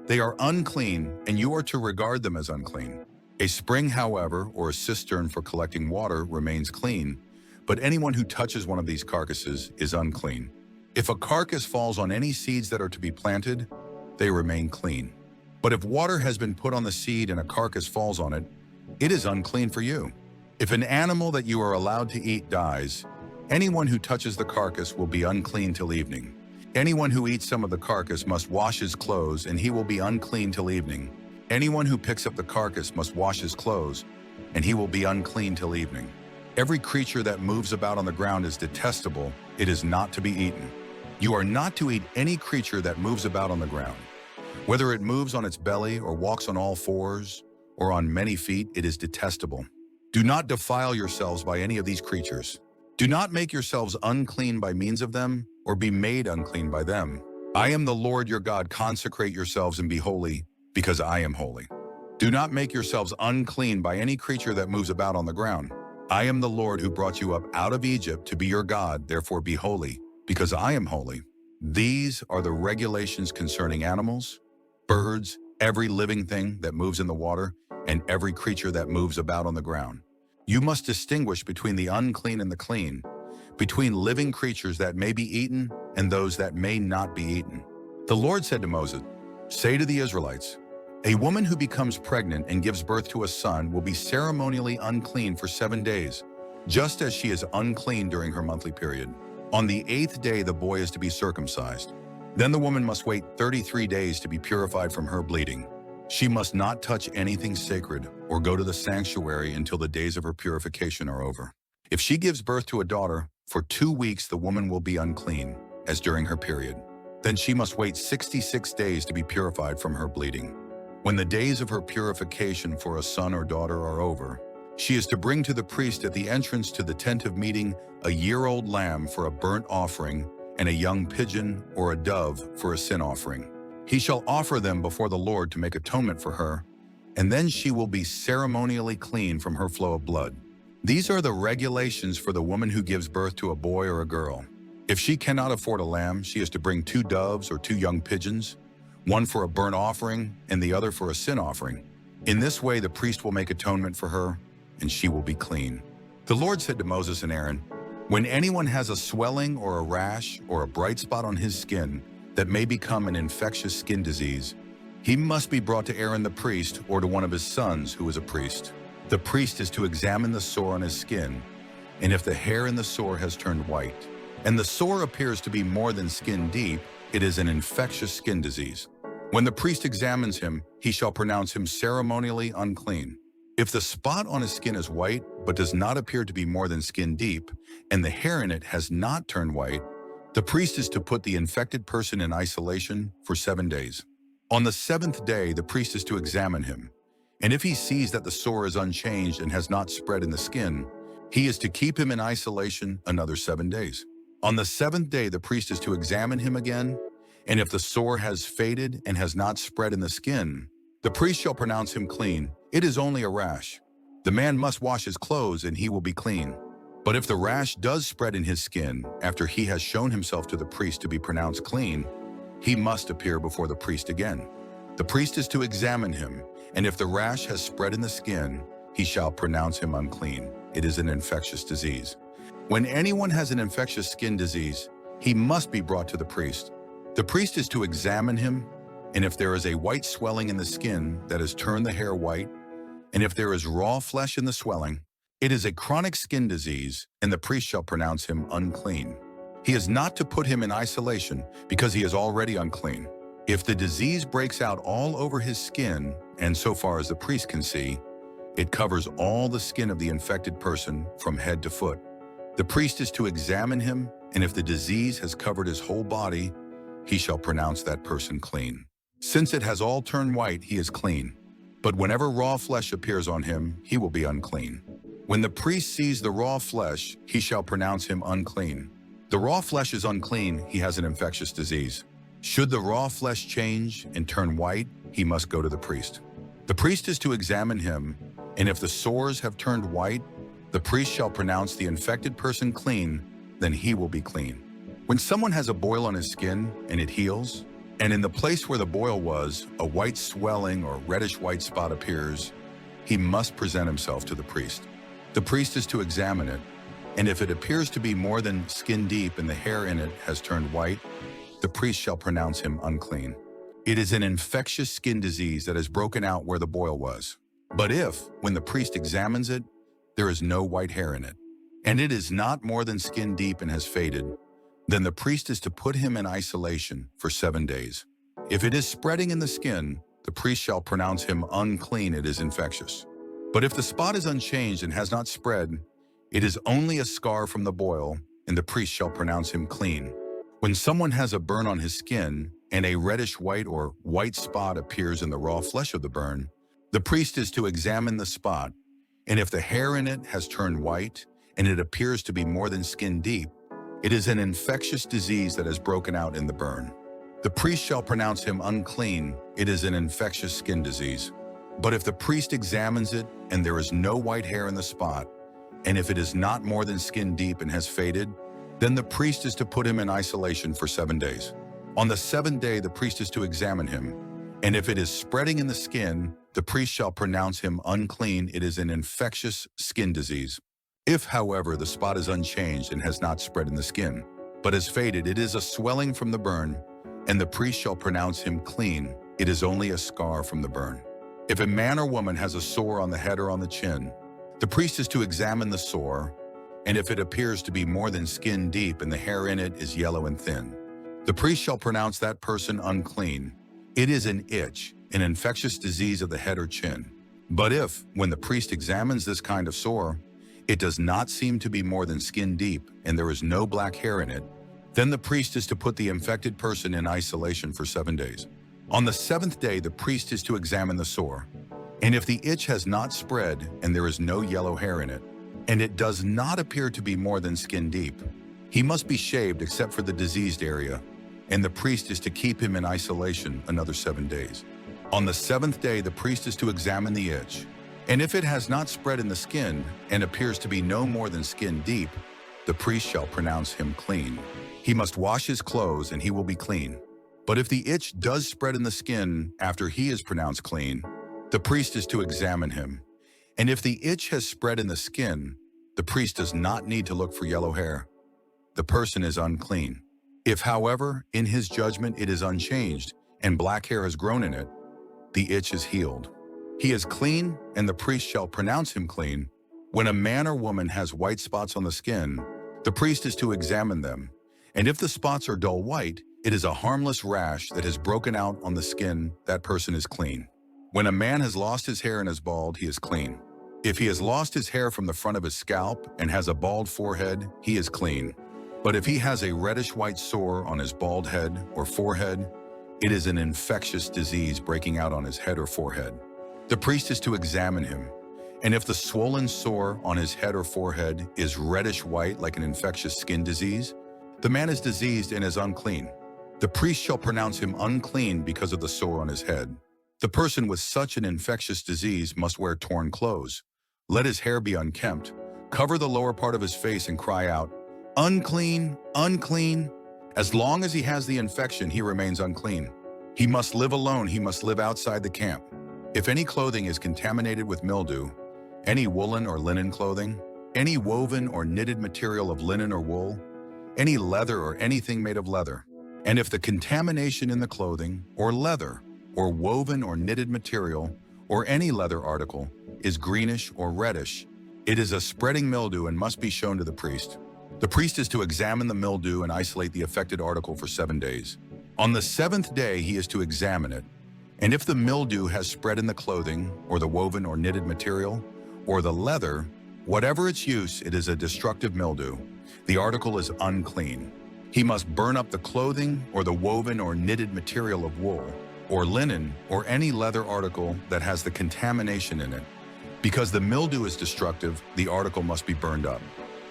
They are unclean, and you are to regard them as unclean. A spring, however, or a cistern for collecting water remains clean, but anyone who touches one of these carcasses is unclean. If a carcass falls on any seeds that are to be planted, they remain clean. But if water has been put on the seed and a carcass falls on it, it is unclean for you. If an animal that you are allowed to eat dies, anyone who touches the carcass will be unclean till evening. Anyone who eats some of the carcass must wash his clothes, and he will be unclean till evening. Anyone who picks up the carcass must wash his clothes, and he will be unclean till evening. Every creature that moves about on the ground is detestable. It is not to be eaten. You are not to eat any creature that moves about on the ground. Whether it moves on its belly or walks on all fours or on many feet, it is detestable. Do not defile yourselves by any of these creatures. Do not make yourselves unclean by means of them, or be made unclean by them. I am the Lord your God. Consecrate yourselves and be holy, because I am holy. Do not make yourselves unclean by any creature that moves about on the ground. I am the Lord who brought you up out of Egypt to be your God. Therefore be holy, because I am holy. These are the regulations concerning animals, birds, every living thing that moves in the water, and every creature that moves about on the ground. You must distinguish between the unclean and the clean, between living creatures that may be eaten and those that may not be eaten. The Lord said to Moses, "Say to the Israelites, a woman who becomes pregnant and gives birth to a son will be ceremonially unclean for 7 days, just as she is unclean during her monthly period. On the 8th day, the boy is to be circumcised. Then the woman must wait 33 days to be purified from her bleeding. She must not touch anything sacred or go to the sanctuary until the days of her purification are over. If she gives birth to a daughter, for 2 weeks the woman will be unclean, as during her period. Then she must wait 66 days to be purified from her bleeding. When the days of her purification for a son or daughter are over, she is to bring to the priest at the entrance to the tent of meeting a year-old lamb for a burnt offering and a young pigeon or a dove for a sin offering. He shall offer them before the Lord to make atonement for her, and then she will be ceremonially clean from her flow of blood. These are the regulations for the woman who gives birth to a boy or a girl. If she cannot afford a lamb, she is to bring 2 doves or 2 young pigeons, one for a burnt offering and the other for a sin offering. In this way, the priest will make atonement for her, and she will be clean." The Lord said to Moses and Aaron, "When anyone has a swelling or a rash or a bright spot on his skin that may become an infectious skin disease, he must be brought to Aaron the priest or to one of his sons who is a priest. The priest is to examine the sore on his skin, and if the hair in the sore has turned white, and the sore appears to be more than skin deep, it is an infectious skin disease. When the priest examines him, he shall pronounce him ceremonially unclean. If the spot on his skin is white, but does not appear to be more than skin deep, and the hair in it has not turned white, the priest is to put the infected person in isolation for 7 days. On the 7th day, the priest is to examine him, and if he sees that the sore is unchanged and has not spread in the skin, he is to keep him in isolation another 7 days. On the 7th day, the priest is to examine him again, and if the sore has faded and has not spread in the skin, the priest shall pronounce him clean. It is only a rash. The man must wash his clothes, and he will be clean. But if the rash does spread in his skin after he has shown himself to the priest to be pronounced clean, he must appear before the priest again. The priest is to examine him, and if the rash has spread in the skin, he shall pronounce him unclean. It is an infectious disease. When anyone has an infectious skin disease, he must be brought to the priest. The priest is to examine him, and if there is a white swelling in the skin that has turned the hair white, and if there is raw flesh in the swelling, it is a chronic skin disease, and the priest shall pronounce him unclean. He is not to put him in isolation because he is already unclean. If the disease breaks out all over his skin, and so far as the priest can see, it covers all the skin of the infected person from head to foot, the priest is to examine him, and if the disease has covered his whole body, he shall pronounce that person clean. Since it has all turned white, he is clean. But whenever raw flesh appears on him, he will be unclean. When the priest sees the raw flesh, he shall pronounce him unclean. The raw flesh is unclean, he has an infectious disease. Should the raw flesh change and turn white, he must go to the priest. The priest is to examine him, and if the sores have turned white, the priest shall pronounce the infected person clean, then he will be clean. When someone has a boil on his skin and it heals, and in the place where the boil was, a white swelling or reddish white spot appears, he must present himself to the priest. The priest is to examine it, and if it appears to be more than skin deep and the hair in it has turned white, the priest shall pronounce him unclean. It is an infectious skin disease that has broken out where the boil was. But if, when the priest examines it, there is no white hair in it, and it is not more than skin deep and has faded, then the priest is to put him in isolation for 7 days. If it is spreading in the skin, the priest shall pronounce him unclean, it is infectious. But if the spot is unchanged and has not spread, it is only a scar from the boil, and the priest shall pronounce him clean. When someone has a burn on his skin, and a reddish white or white spot appears in the raw flesh of the burn, the priest is to examine the spot, and if the hair in it has turned white, and it appears to be more than skin deep, it is an infectious disease that has broken out in the burn. The priest shall pronounce him unclean, it is an infectious skin disease. But if the priest examines it, and there is no white hair in the spot, and if it is not more than skin deep and has faded, then the priest is to put him in isolation for 7 days. On the 7th day, the priest is to examine him, and if it is spreading in the skin, the priest shall pronounce him unclean, it is an infectious skin disease. If, however, the spot is unchanged and has not spread in the skin, but has faded, it is a swelling from the burn, and the priest shall pronounce him clean, it is only a scar from the burn. If a man or woman has a sore on the head or on the chin, the priest is to examine the sore, and if it appears to be more than skin deep and the hair in it is yellow and thin, the priest shall pronounce that person unclean. It is an itch, an infectious disease of the head or chin. But if, when the priest examines this kind of sore, it does not seem to be more than skin deep and there is no black hair in it, then the priest is to put the infected person in isolation for 7 days. On the 7th day, the priest is to examine the sore, and if the itch has not spread and there is no yellow hair in it, and it does not appear to be more than skin deep, he must be shaved except for the diseased area, and the priest is to keep him in isolation another 7 days. On the 7th day, the priest is to examine the itch, and if it has not spread in the skin and appears to be no more than skin deep, the priest shall pronounce him clean. He must wash his clothes and he will be clean. But if the itch does spread in the skin after he is pronounced clean, the priest is to examine him. And if the itch has spread in the skin, the priest does not need to look for yellow hair. The person is unclean. If, however, in his judgment it is unchanged and black hair has grown in it, the itch is healed. He is clean, and the priest shall pronounce him clean. When a man or woman has white spots on the skin, the priest is to examine them. And if the spots are dull white, it is a harmless rash that has broken out on the skin, that person is clean. When a man has lost his hair and is bald, he is clean. If he has lost his hair from the front of his scalp and has a bald forehead, he is clean. But if he has a reddish white sore on his bald head or forehead, it is an infectious disease breaking out on his head or forehead. The priest is to examine him, and if the swollen sore on his head or forehead is reddish white like an infectious skin disease, the man is diseased and is unclean. The priest shall pronounce him unclean because of the sore on his head. The person with such an infectious disease must wear torn clothes. Let his hair be unkempt, cover the lower part of his face and cry out, "Unclean, unclean." As long as he has the infection, he remains unclean. He must live alone, he must live outside the camp. If any clothing is contaminated with mildew, any woolen or linen clothing, any woven or knitted material of linen or wool, any leather or anything made of leather, and if the contamination in the clothing or leather or woven or knitted material, or any leather article, is greenish or reddish, it is a spreading mildew and must be shown to the priest. The priest is to examine the mildew and isolate the affected article for 7 days. On the 7th day, he is to examine it, and if the mildew has spread in the clothing, or the woven or knitted material, or the leather, whatever its use, it is a destructive mildew. The article is unclean. He must burn up the clothing or the woven or knitted material of wool, or linen, or any leather article that has the contamination in it. Because the mildew is destructive, the article must be burned up.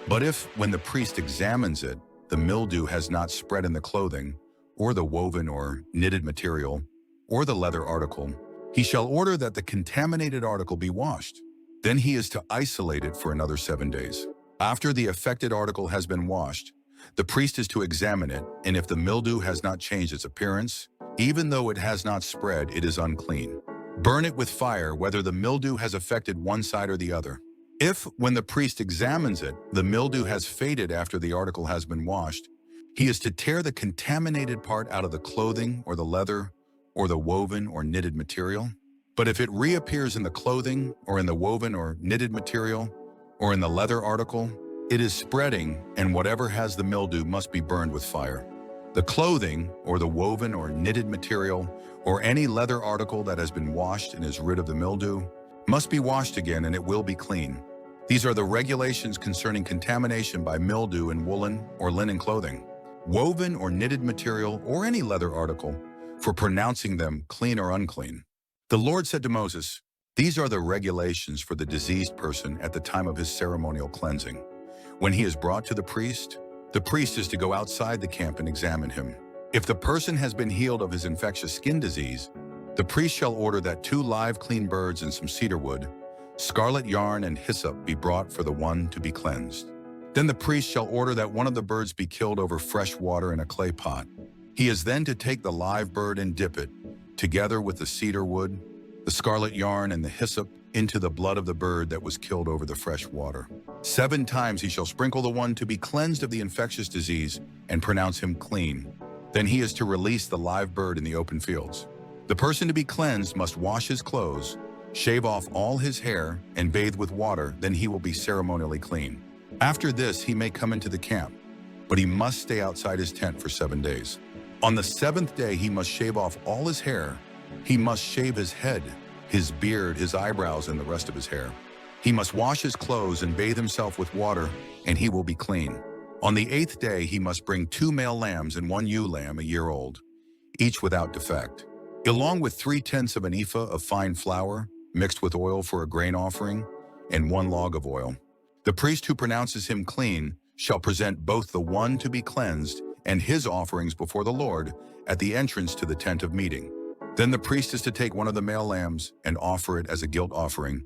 But if, when the priest examines it, the mildew has not spread in the clothing, or the woven or knitted material, or the leather article, he shall order that the contaminated article be washed. Then he is to isolate it for another 7 days. After the affected article has been washed, the priest is to examine it, and if the mildew has not changed its appearance, even though it has not spread, it is unclean. Burn it with fire, whether the mildew has affected one side or the other. If, when the priest examines it, the mildew has faded after the article has been washed, he is to tear the contaminated part out of the clothing or the leather or the woven or knitted material. But if it reappears in the clothing or in the woven or knitted material or in the leather article, it is spreading, and whatever has the mildew must be burned with fire. The clothing or the woven or knitted material or any leather article that has been washed and is rid of the mildew must be washed again, and it will be clean. These are the regulations concerning contamination by mildew in woolen or linen clothing, woven or knitted material, or any leather article, for pronouncing them clean or unclean. The Lord said to Moses, "These are the regulations for the diseased person at the time of his ceremonial cleansing. When he is brought to the priest is to go outside the camp and examine him. If the person has been healed of his infectious skin disease, the priest shall order that 2 live clean birds and some cedar wood, scarlet yarn and hyssop be brought for the one to be cleansed. Then the priest shall order that one of the birds be killed over fresh water in a clay pot. He is then to take the live bird and dip it, together with the cedar wood, the scarlet yarn, and the hyssop, into the blood of the bird that was killed over the fresh water. 7 times he shall sprinkle the one to be cleansed of the infectious disease and pronounce him clean. Then he is to release the live bird in the open fields. The person to be cleansed must wash his clothes, shave off all his hair, and bathe with water, then he will be ceremonially clean. After this he may come into the camp, but he must stay outside his tent for 7 days. On the 7th day he must shave off all his hair. He must shave his head, his beard, his eyebrows, and the rest of his hair. He must wash his clothes and bathe himself with water, and he will be clean. On the 8th day he must bring 2 male lambs and 1 ewe lamb a year old, each without defect, along with 3/10 of an ephah of fine flour mixed with oil for a grain offering, and 1 log of oil. The priest who pronounces him clean shall present both the one to be cleansed and his offerings before the Lord at the entrance to the tent of meeting. Then the priest is to take one of the male lambs and offer it as a guilt offering,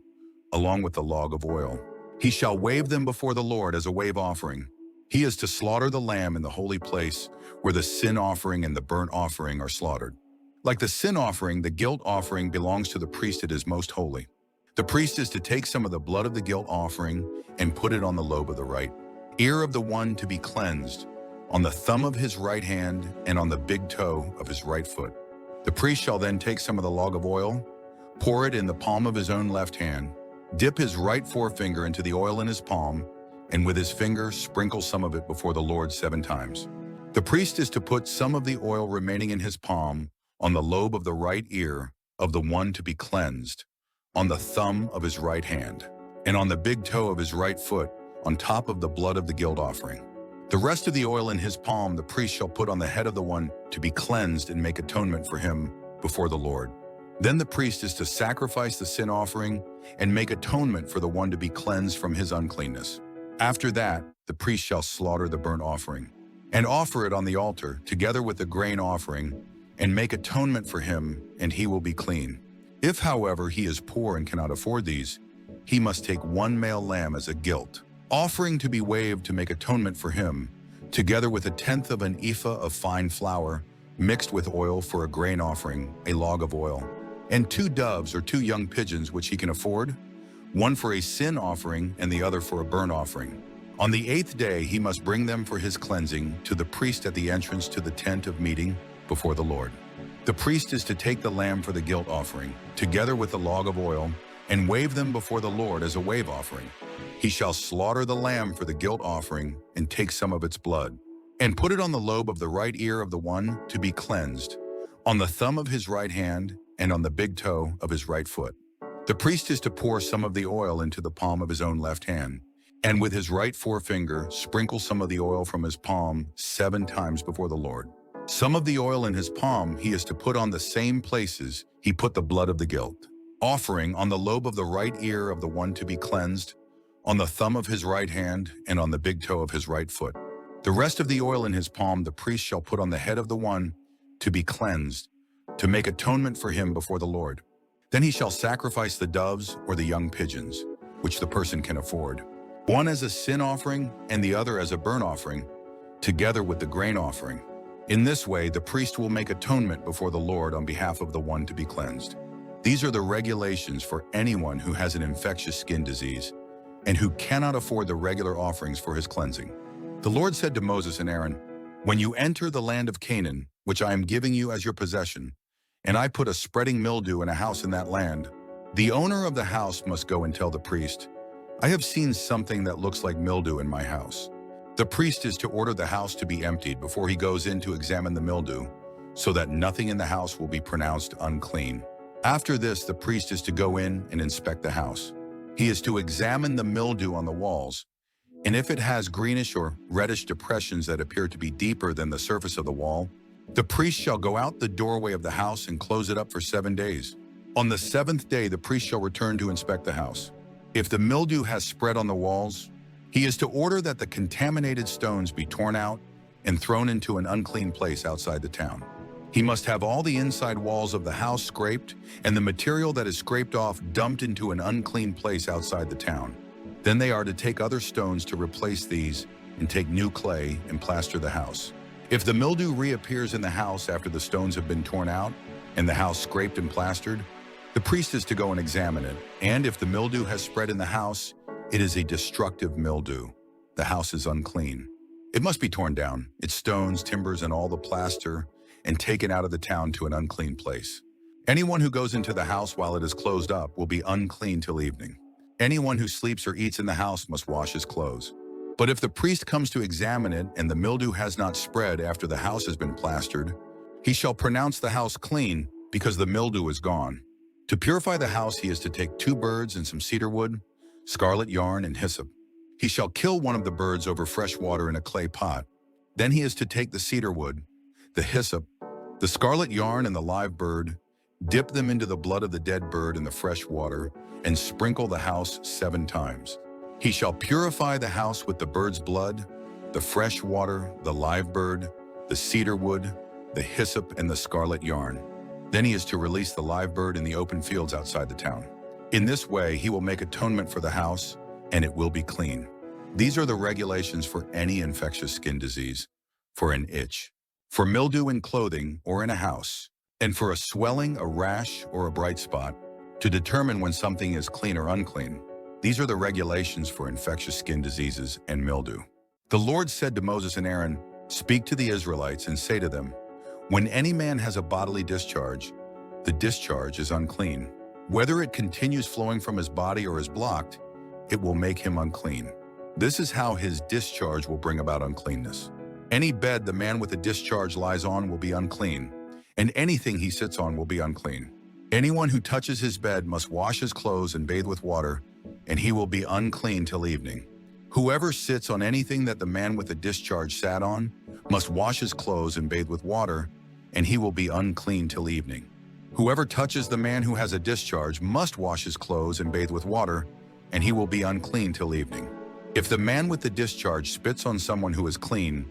along with the log of oil. He shall wave them before the Lord as a wave offering. He is to slaughter the lamb in the holy place where the sin offering and the burnt offering are slaughtered. Like the sin offering, the guilt offering belongs to the priest. It is most holy. The priest is to take some of the blood of the guilt offering and put it on the lobe of the right ear of the one to be cleansed, on the thumb of his right hand, and on the big toe of his right foot. The priest shall then take some of the log of oil, pour it in the palm of his own left hand, dip his right forefinger into the oil in his palm, and with his finger sprinkle some of it before the Lord 7 times. The priest is to put some of the oil remaining in his palm on the lobe of the right ear of the one to be cleansed, on the thumb of his right hand, and on the big toe of his right foot, on top of the blood of the guilt offering. The rest of the oil in his palm the priest shall put on the head of the one to be cleansed and make atonement for him before the Lord. Then the priest is to sacrifice the sin offering and make atonement for the one to be cleansed from his uncleanness. After that, the priest shall slaughter the burnt offering and offer it on the altar together with the grain offering and make atonement for him, and he will be clean. If, however, he is poor and cannot afford these, he must take 1 male lamb as a guilt offering to be waved to make atonement for him, together with 1/10 of an ephah of fine flour mixed with oil for a grain offering, a log of oil, and 2 doves or 2 young pigeons which he can afford, one for a sin offering and the other for a burnt offering. On the 8th day he must bring them for his cleansing to the priest at the entrance to the tent of meeting before the Lord. The priest is to take the lamb for the guilt offering, together with the log of oil, and wave them before the Lord as a wave offering. He shall slaughter the lamb for the guilt offering and take some of its blood, and put it on the lobe of the right ear of the one to be cleansed, on the thumb of his right hand, and on the big toe of his right foot. The priest is to pour some of the oil into the palm of his own left hand, and with his right forefinger sprinkle some of the oil from his palm 7 times before the Lord. Some of the oil in his palm he is to put on the same places he put the blood of the guilt offering, on the lobe of the right ear of the one to be cleansed, on the thumb of his right hand, and on the big toe of his right foot. The rest of the oil in his palm the priest shall put on the head of the one to be cleansed, to make atonement for him before the Lord. Then he shall sacrifice the doves or the young pigeons, which the person can afford, one as a sin offering and the other as a burnt offering, together with the grain offering. In this way, the priest will make atonement before the Lord on behalf of the one to be cleansed. These are the regulations for anyone who has an infectious skin disease and who cannot afford the regular offerings for his cleansing. The Lord said to Moses and Aaron, "When you enter the land of Canaan, which I am giving you as your possession, and I put a spreading mildew in a house in that land, the owner of the house must go and tell the priest, 'I have seen something that looks like mildew in my house.' The priest is to order the house to be emptied before he goes in to examine the mildew, so that nothing in the house will be pronounced unclean. After this, the priest is to go in and inspect the house. He is to examine the mildew on the walls, and if it has greenish or reddish depressions that appear to be deeper than the surface of the wall, the priest shall go out the doorway of the house and close it up for 7 days. On the 7th day, the priest shall return to inspect the house. If the mildew has spread on the walls, he is to order that the contaminated stones be torn out and thrown into an unclean place outside the town. He must have all the inside walls of the house scraped and the material that is scraped off dumped into an unclean place outside the town. Then they are to take other stones to replace these and take new clay and plaster the house. If the mildew reappears in the house after the stones have been torn out and the house scraped and plastered, the priest is to go and examine it. And if the mildew has spread in the house, it is a destructive mildew. The house is unclean. It must be torn down, its stones, timbers, and all the plaster, and taken out of the town to an unclean place. Anyone who goes into the house while it is closed up will be unclean till evening. Anyone who sleeps or eats in the house must wash his clothes. But if the priest comes to examine it and the mildew has not spread after the house has been plastered, he shall pronounce the house clean because the mildew is gone. To purify the house, he is to take 2 birds and some cedar wood, scarlet yarn, and hyssop. He shall kill one of the birds over fresh water in a clay pot. Then he is to take the cedar wood, the hyssop, the scarlet yarn, and the live bird, dip them into the blood of the dead bird in the fresh water, and sprinkle the house 7 times. He shall purify the house with the bird's blood, the fresh water, the live bird, the cedar wood, the hyssop, and the scarlet yarn. Then he is to release the live bird in the open fields outside the town. In this way, he will make atonement for the house, and it will be clean. These are the regulations for any infectious skin disease, for an itch, for mildew in clothing or in a house, and for a swelling, a rash, or a bright spot, to determine when something is clean or unclean. These are the regulations for infectious skin diseases and mildew. The Lord said to Moses and Aaron, "Speak to the Israelites and say to them, when any man has a bodily discharge, the discharge is unclean. Whether it continues flowing from his body or is blocked, it will make him unclean. This is how his discharge will bring about uncleanness. Any bed the man with a discharge lies on will be unclean, and anything he sits on will be unclean. Anyone who touches his bed must wash his clothes and bathe with water, and he will be unclean till evening. Whoever sits on anything that the man with a discharge sat on must wash his clothes and bathe with water, and he will be unclean till evening. Whoever touches the man who has a discharge must wash his clothes and bathe with water, and he will be unclean till evening. If the man with the discharge spits on someone who is clean,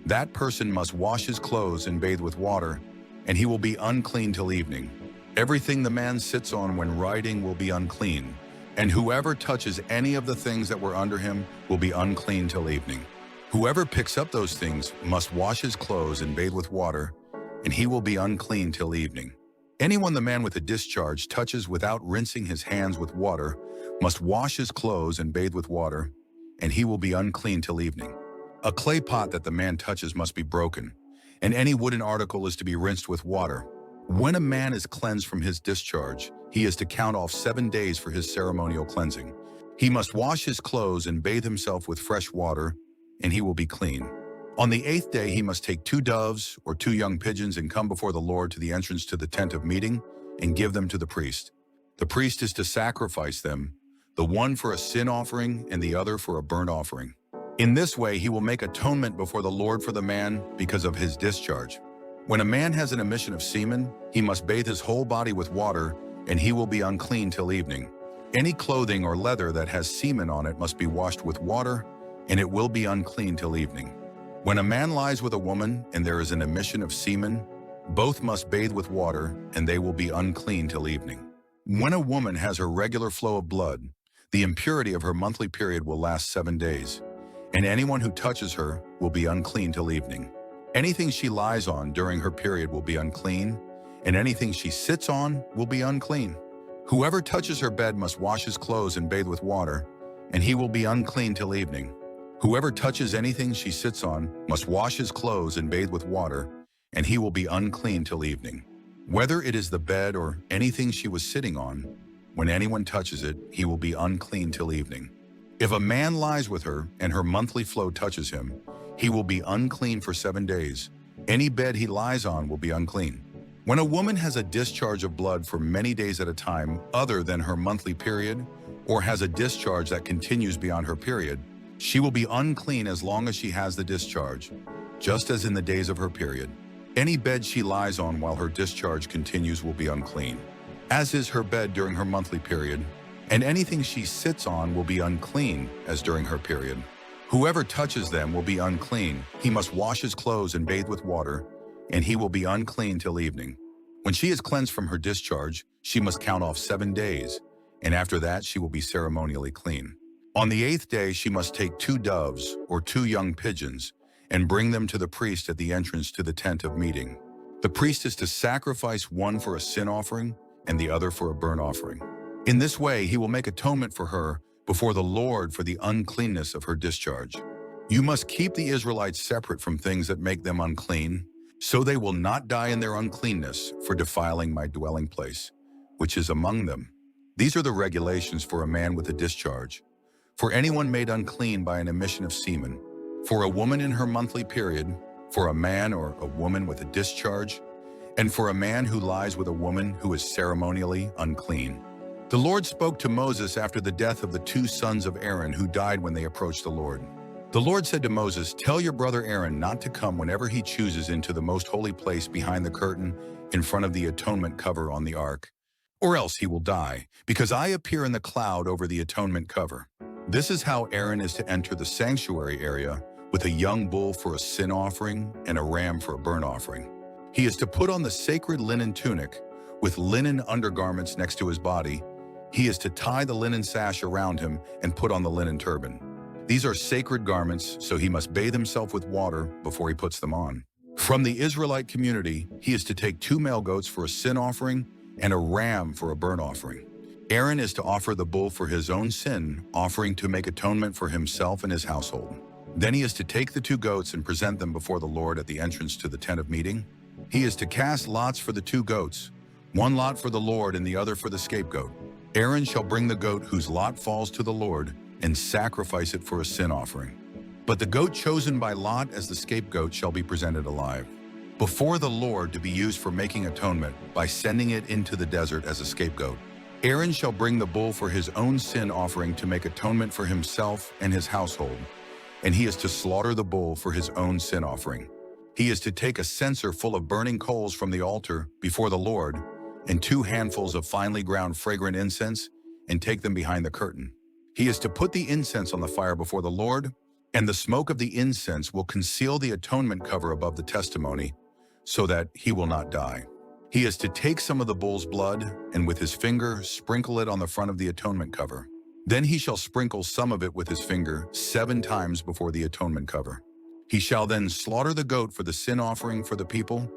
that person must wash his clothes and bathe with water, and he will be unclean till evening. Everything the man sits on when riding will be unclean, and whoever touches any of the things that were under him will be unclean till evening. Whoever picks up those things must wash his clothes and bathe with water, and he will be unclean till evening. Anyone the man with a discharge touches without rinsing his hands with water must wash his clothes and bathe with water, and he will be unclean till evening. A clay pot that the man touches must be broken, and any wooden article is to be rinsed with water. When a man is cleansed from his discharge, he is to count off 7 days for his ceremonial cleansing. He must wash his clothes and bathe himself with fresh water, and he will be clean. On the 8th day he must take 2 doves or 2 young pigeons and come before the Lord to the entrance to the tent of meeting and give them to the priest. The priest is to sacrifice them, the one for a sin offering and the other for a burnt offering. In this way he will make atonement before the Lord for the man because of his discharge. When a man has an emission of semen, he must bathe his whole body with water, and he will be unclean till evening. Any clothing or leather that has semen on it must be washed with water, and it will be unclean till evening. When a man lies with a woman and there is an emission of semen, both must bathe with water, and they will be unclean till evening. When a woman has her regular flow of blood, the impurity of her monthly period will last 7 days, and anyone who touches her will be unclean till evening. Anything she lies on during her period will be unclean, and anything she sits on will be unclean. Whoever touches her bed must wash his clothes and bathe with water, and he will be unclean till evening. Whoever touches anything she sits on must wash his clothes and bathe with water, and he will be unclean till evening. Whether it is the bed or anything she was sitting on, when anyone touches it, he will be unclean till evening. If a man lies with her and her monthly flow touches him, he will be unclean for 7 days. Any bed he lies on will be unclean. When a woman has a discharge of blood for many days at a time other than her monthly period, or has a discharge that continues beyond her period, she will be unclean as long as she has the discharge, just as in the days of her period. Any bed she lies on while her discharge continues will be unclean, as is her bed during her monthly period, and anything she sits on will be unclean as during her period. Whoever touches them will be unclean. He must wash his clothes and bathe with water, and he will be unclean till evening. When she is cleansed from her discharge, she must count off 7 days, and after that she will be ceremonially clean. On the 8th day she must take 2 doves or 2 young pigeons and bring them to the priest at the entrance to the tent of meeting. The priest is to sacrifice one for a sin offering and the other for a burnt offering. In this way he will make atonement for her before the Lord for the uncleanness of her discharge. You must keep the Israelites separate from things that make them unclean, so they will not die in their uncleanness for defiling my dwelling place, which is among them. These are the regulations for a man with a discharge, for anyone made unclean by an emission of semen, for a woman in her monthly period, for a man or a woman with a discharge, and for a man who lies with a woman who is ceremonially unclean. The Lord spoke to Moses after the death of the 2 sons of Aaron who died when they approached the Lord. The Lord said to Moses, "Tell your brother Aaron not to come whenever he chooses into the most holy place behind the curtain in front of the atonement cover on the ark, or else he will die, because I appear in the cloud over the atonement cover." This is how Aaron is to enter the sanctuary area with a young bull for a sin offering and a ram for a burnt offering. He is to put on the sacred linen tunic with linen undergarments next to his body. He is to tie the linen sash around him and put on the linen turban. These are sacred garments, so he must bathe himself with water before he puts them on. From the Israelite community, he is to take 2 male goats for a sin offering and a ram for a burnt offering. Aaron is to offer the bull for his own sin, offering to make atonement for himself and his household. Then he is to take the 2 goats and present them before the Lord at the entrance to the tent of meeting. He is to cast lots for the 2 goats, one lot for the Lord and the other for the scapegoat. Aaron shall bring the goat whose lot falls to the Lord and sacrifice it for a sin offering. But the goat chosen by Lot as the scapegoat shall be presented alive before the Lord to be used for making atonement by sending it into the desert as a scapegoat. Aaron shall bring the bull for his own sin offering to make atonement for himself and his household, and he is to slaughter the bull for his own sin offering. He is to take a censer full of burning coals from the altar before the Lord, and 2 handfuls of finely ground fragrant incense, and take them behind the curtain. He is to put the incense on the fire before the Lord, and the smoke of the incense will conceal the atonement cover above the testimony, so that he will not die. He is to take some of the bull's blood, and with his finger sprinkle it on the front of the atonement cover. Then he shall sprinkle some of it with his finger 7 times before the atonement cover. He shall then slaughter the goat for the sin offering for the people,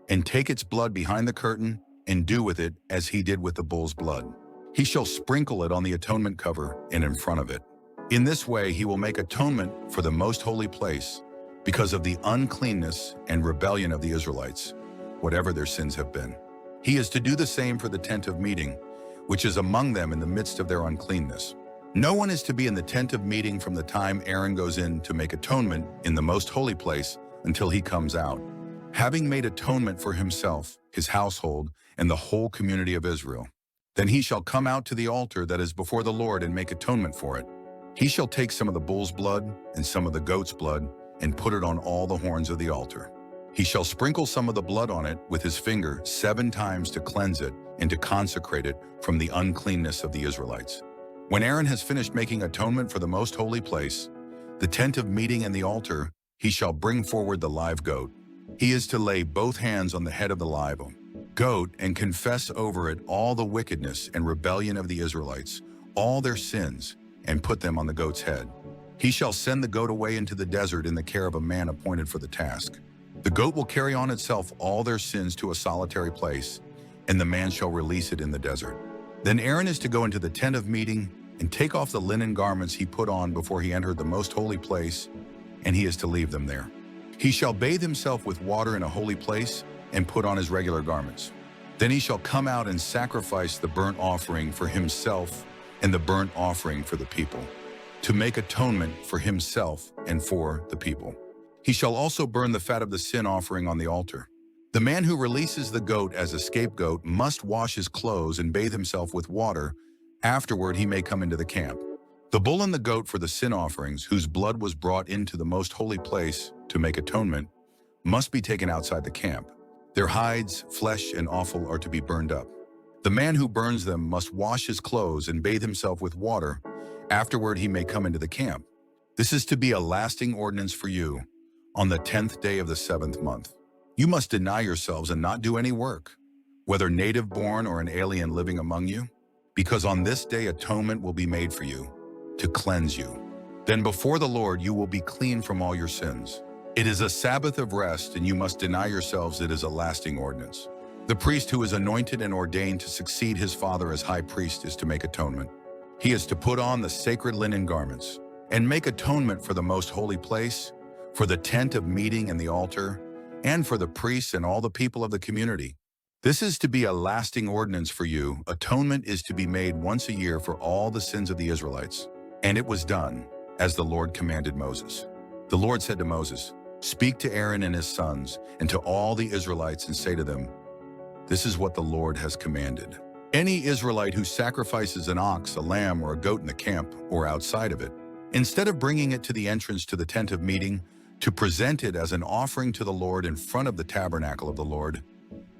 and take its blood behind the curtain, and do with it as he did with the bull's blood. He shall sprinkle it on the atonement cover and in front of it. In this way he will make atonement for the most holy place, because of the uncleanness and rebellion of the Israelites, whatever their sins have been. He is to do the same for the tent of meeting, which is among them in the midst of their uncleanness. No one is to be in the tent of meeting from the time Aaron goes in to make atonement in the most holy place until he comes out, having made atonement for himself, his household, and the whole community of Israel. Then he shall come out to the altar that is before the Lord and make atonement for it. He shall take some of the bull's blood and some of the goat's blood and put it on all the horns of the altar. He shall sprinkle some of the blood on it with his finger 7 times to cleanse it and to consecrate it from the uncleanness of the Israelites. When Aaron has finished making atonement for the most holy place, the tent of meeting and the altar, he shall bring forward the live goat. He is to lay both hands on the head of the live goat and confess over it all the wickedness and rebellion of the Israelites, all their sins, and put them on the goat's head. He shall send the goat away into the desert in the care of a man appointed for the task. The goat will carry on itself all their sins to a solitary place, and the man shall release it in the desert. Then Aaron is to go into the tent of meeting and take off the linen garments he put on before he entered the most holy place, and he is to leave them there. He shall bathe himself with water in a holy place and put on his regular garments. Then he shall come out and sacrifice the burnt offering for himself and the burnt offering for the people, to make atonement for himself and for the people. He shall also burn the fat of the sin offering on the altar. The man who releases the goat as a scapegoat must wash his clothes and bathe himself with water. Afterward he may come into the camp. The bull and the goat for the sin offerings, whose blood was brought into the most holy place to make atonement, must be taken outside the camp. Their hides, flesh, and offal are to be burned up. The man who burns them must wash his clothes and bathe himself with water. Afterward he may come into the camp. This is to be a lasting ordinance for you on the 10th day of the 7th month. You must deny yourselves and not do any work, whether native born or an alien living among you, because on this day atonement will be made for you, to cleanse you. Then before the Lord you will be clean from all your sins. It is a Sabbath of rest, and you must deny yourselves. It is a lasting ordinance. The priest who is anointed and ordained to succeed his father as high priest is to make atonement. He is to put on the sacred linen garments and make atonement for the most holy place, for the tent of meeting and the altar, and for the priests and all the people of the community. This is to be a lasting ordinance for you. Atonement is to be made once a year for all the sins of the Israelites. And it was done, as the Lord commanded Moses. The Lord said to Moses, "Speak to Aaron and his sons, and to all the Israelites, and say to them, this is what the Lord has commanded. Any Israelite who sacrifices an ox, a lamb, or a goat in the camp, or outside of it, instead of bringing it to the entrance to the tent of meeting, to present it as an offering to the Lord in front of the tabernacle of the Lord,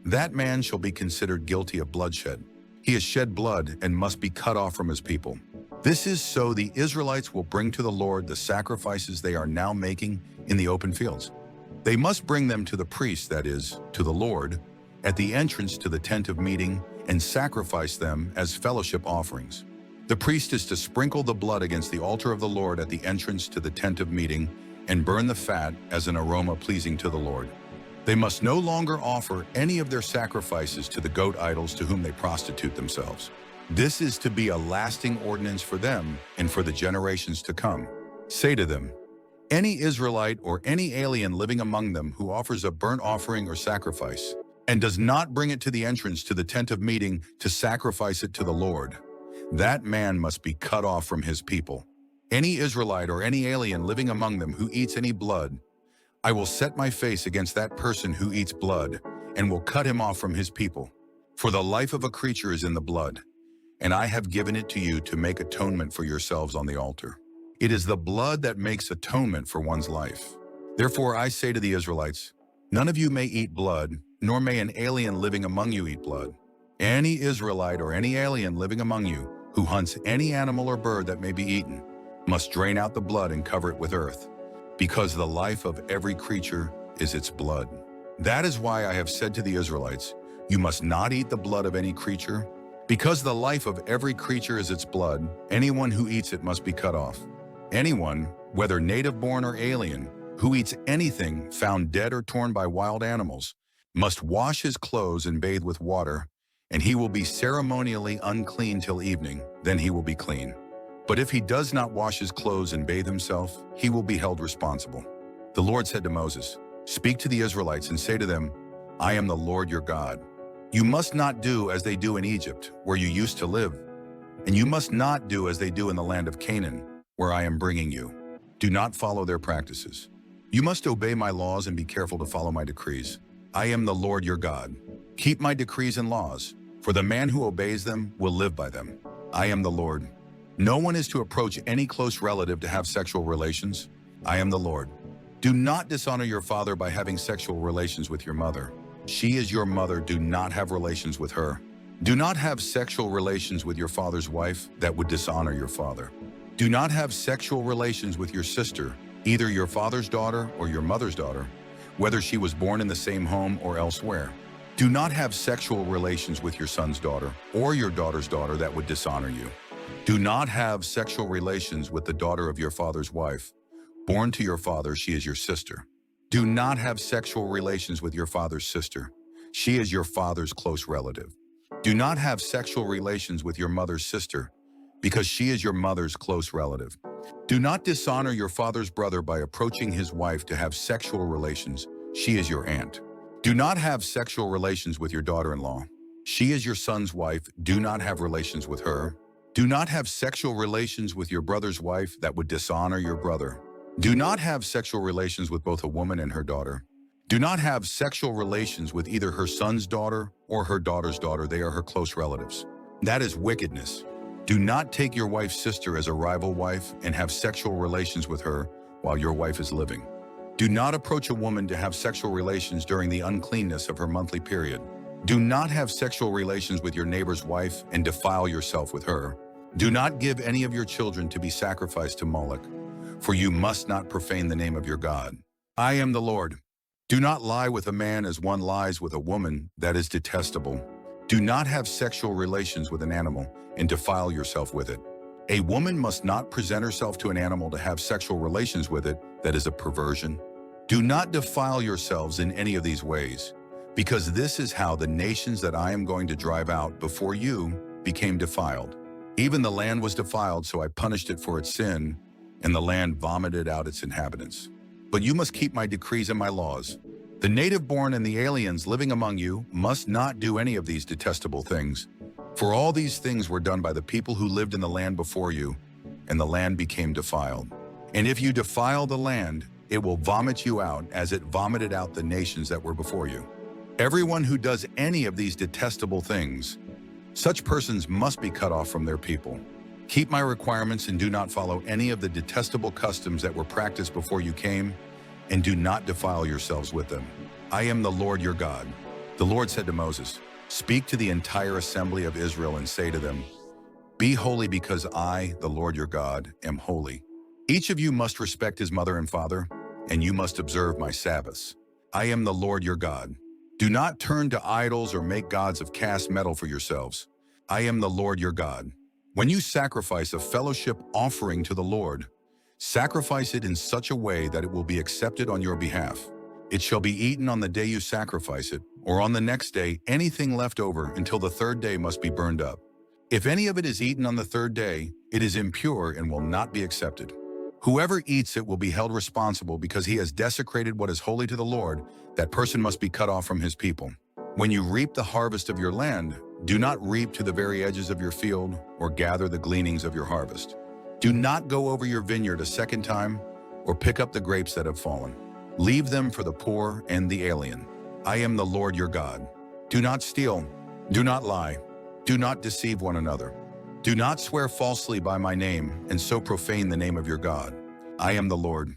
that man shall be considered guilty of bloodshed. He has shed blood and must be cut off from his people. This is so the Israelites will bring to the Lord the sacrifices they are now making in the open fields. They must bring them to the priest, that is, to the Lord, at the entrance to the tent of meeting, and sacrifice them as fellowship offerings. The priest is to sprinkle the blood against the altar of the Lord at the entrance to the tent of meeting and burn the fat as an aroma pleasing to the Lord. They must no longer offer any of their sacrifices to the goat idols to whom they prostitute themselves. This is to be a lasting ordinance for them and for the generations to come. Say to them, any Israelite or any alien living among them who offers a burnt offering or sacrifice and does not bring it to the entrance to the tent of meeting to sacrifice it to the Lord, that man must be cut off from his people. Any Israelite or any alien living among them who eats any blood, I will set my face against that person who eats blood and will cut him off from his people. For the life of a creature is in the blood, and I have given it to you to make atonement for yourselves on the altar. It is the blood that makes atonement for one's life. Therefore I say to the Israelites, none of you may eat blood, nor may an alien living among you eat blood. Any Israelite or any alien living among you who hunts any animal or bird that may be eaten must drain out the blood and cover it with earth, because the life of every creature is its blood. That is why I have said to the Israelites, you must not eat the blood of any creature, because the life of every creature is its blood. Anyone who eats it must be cut off. Anyone, whether native-born or alien, who eats anything found dead or torn by wild animals, must wash his clothes and bathe with water, and he will be ceremonially unclean till evening, then he will be clean. But if he does not wash his clothes and bathe himself, he will be held responsible. The Lord said to Moses, speak to the Israelites and say to them, I am the Lord your God. You must not do as they do in Egypt, where you used to live, and you must not do as they do in the land of Canaan, where I am bringing you. Do not follow their practices. You must obey my laws and be careful to follow my decrees. I am the Lord your God. Keep my decrees and laws, for the man who obeys them will live by them. I am the Lord. No one is to approach any close relative to have sexual relations. I am the Lord. Do not dishonor your father by having sexual relations with your mother. She is your mother. Do not have relations with her. Do not have sexual relations with your father's wife. That would dishonor your father. Do not have sexual relations with your sister, either your father's daughter or your mother's daughter, whether she was born in the same home or elsewhere. Do not have sexual relations with your son's daughter or your daughter's daughter. That would dishonor you. Do not have sexual relations with the daughter of your father's wife. Born to your father, she is your sister. Do not have sexual relations with your father's sister. She is your father's close relative. Do not have sexual relations with your mother's sister, because she is your mother's close relative. Do not dishonor your father's brother by approaching his wife to have sexual relations. She is your aunt. Do not have sexual relations with your daughter-in-law. She is your son's wife. Do not have relations with her. Do not have sexual relations with your brother's wife. That would dishonor your brother. Do not have sexual relations with both a woman and her daughter. Do not have sexual relations with either her son's daughter or her daughter's daughter. They are her close relatives. That is wickedness. Do not take your wife's sister as a rival wife and have sexual relations with her while your wife is living. Do not approach a woman to have sexual relations during the uncleanness of her monthly period. Do not have sexual relations with your neighbor's wife and defile yourself with her. Do not give any of your children to be sacrificed to Moloch, for you must not profane the name of your God. I am the Lord. Do not lie with a man as one lies with a woman. That is detestable. Do not have sexual relations with an animal and defile yourself with it. A woman must not present herself to an animal to have sexual relations with it. That is a perversion. Do not defile yourselves in any of these ways, because this is how the nations that I am going to drive out before you became defiled. Even the land was defiled, so I punished it for its sin, and the land vomited out its inhabitants. But you must keep my decrees and my laws. The native-born and the aliens living among you must not do any of these detestable things, for all these things were done by the people who lived in the land before you, and the land became defiled. And if you defile the land, it will vomit you out as it vomited out the nations that were before you. Everyone who does any of these detestable things, such persons must be cut off from their people. Keep my requirements and do not follow any of the detestable customs that were practiced before you came, and do not defile yourselves with them. I am the Lord your God. The Lord said to Moses, "Speak to the entire assembly of Israel and say to them, be holy because I, the Lord your God, am holy. Each of you must respect his mother and father, and you must observe my Sabbaths. I am the Lord your God. Do not turn to idols or make gods of cast metal for yourselves. I am the Lord your God. When you sacrifice a fellowship offering to the Lord, sacrifice it in such a way that it will be accepted on your behalf. It shall be eaten on the day you sacrifice it, or on the next day. Anything left over until the third day must be burned up. If any of it is eaten on the third day, it is impure and will not be accepted. Whoever eats it will be held responsible because he has desecrated what is holy to the Lord. That person must be cut off from his people. When you reap the harvest of your land, do not reap to the very edges of your field or gather the gleanings of your harvest. Do not go over your vineyard a second time or pick up the grapes that have fallen. Leave them for the poor and the alien. I am the Lord your God. Do not steal. Do not lie. Do not deceive one another. Do not swear falsely by my name and so profane the name of your God. I am the Lord.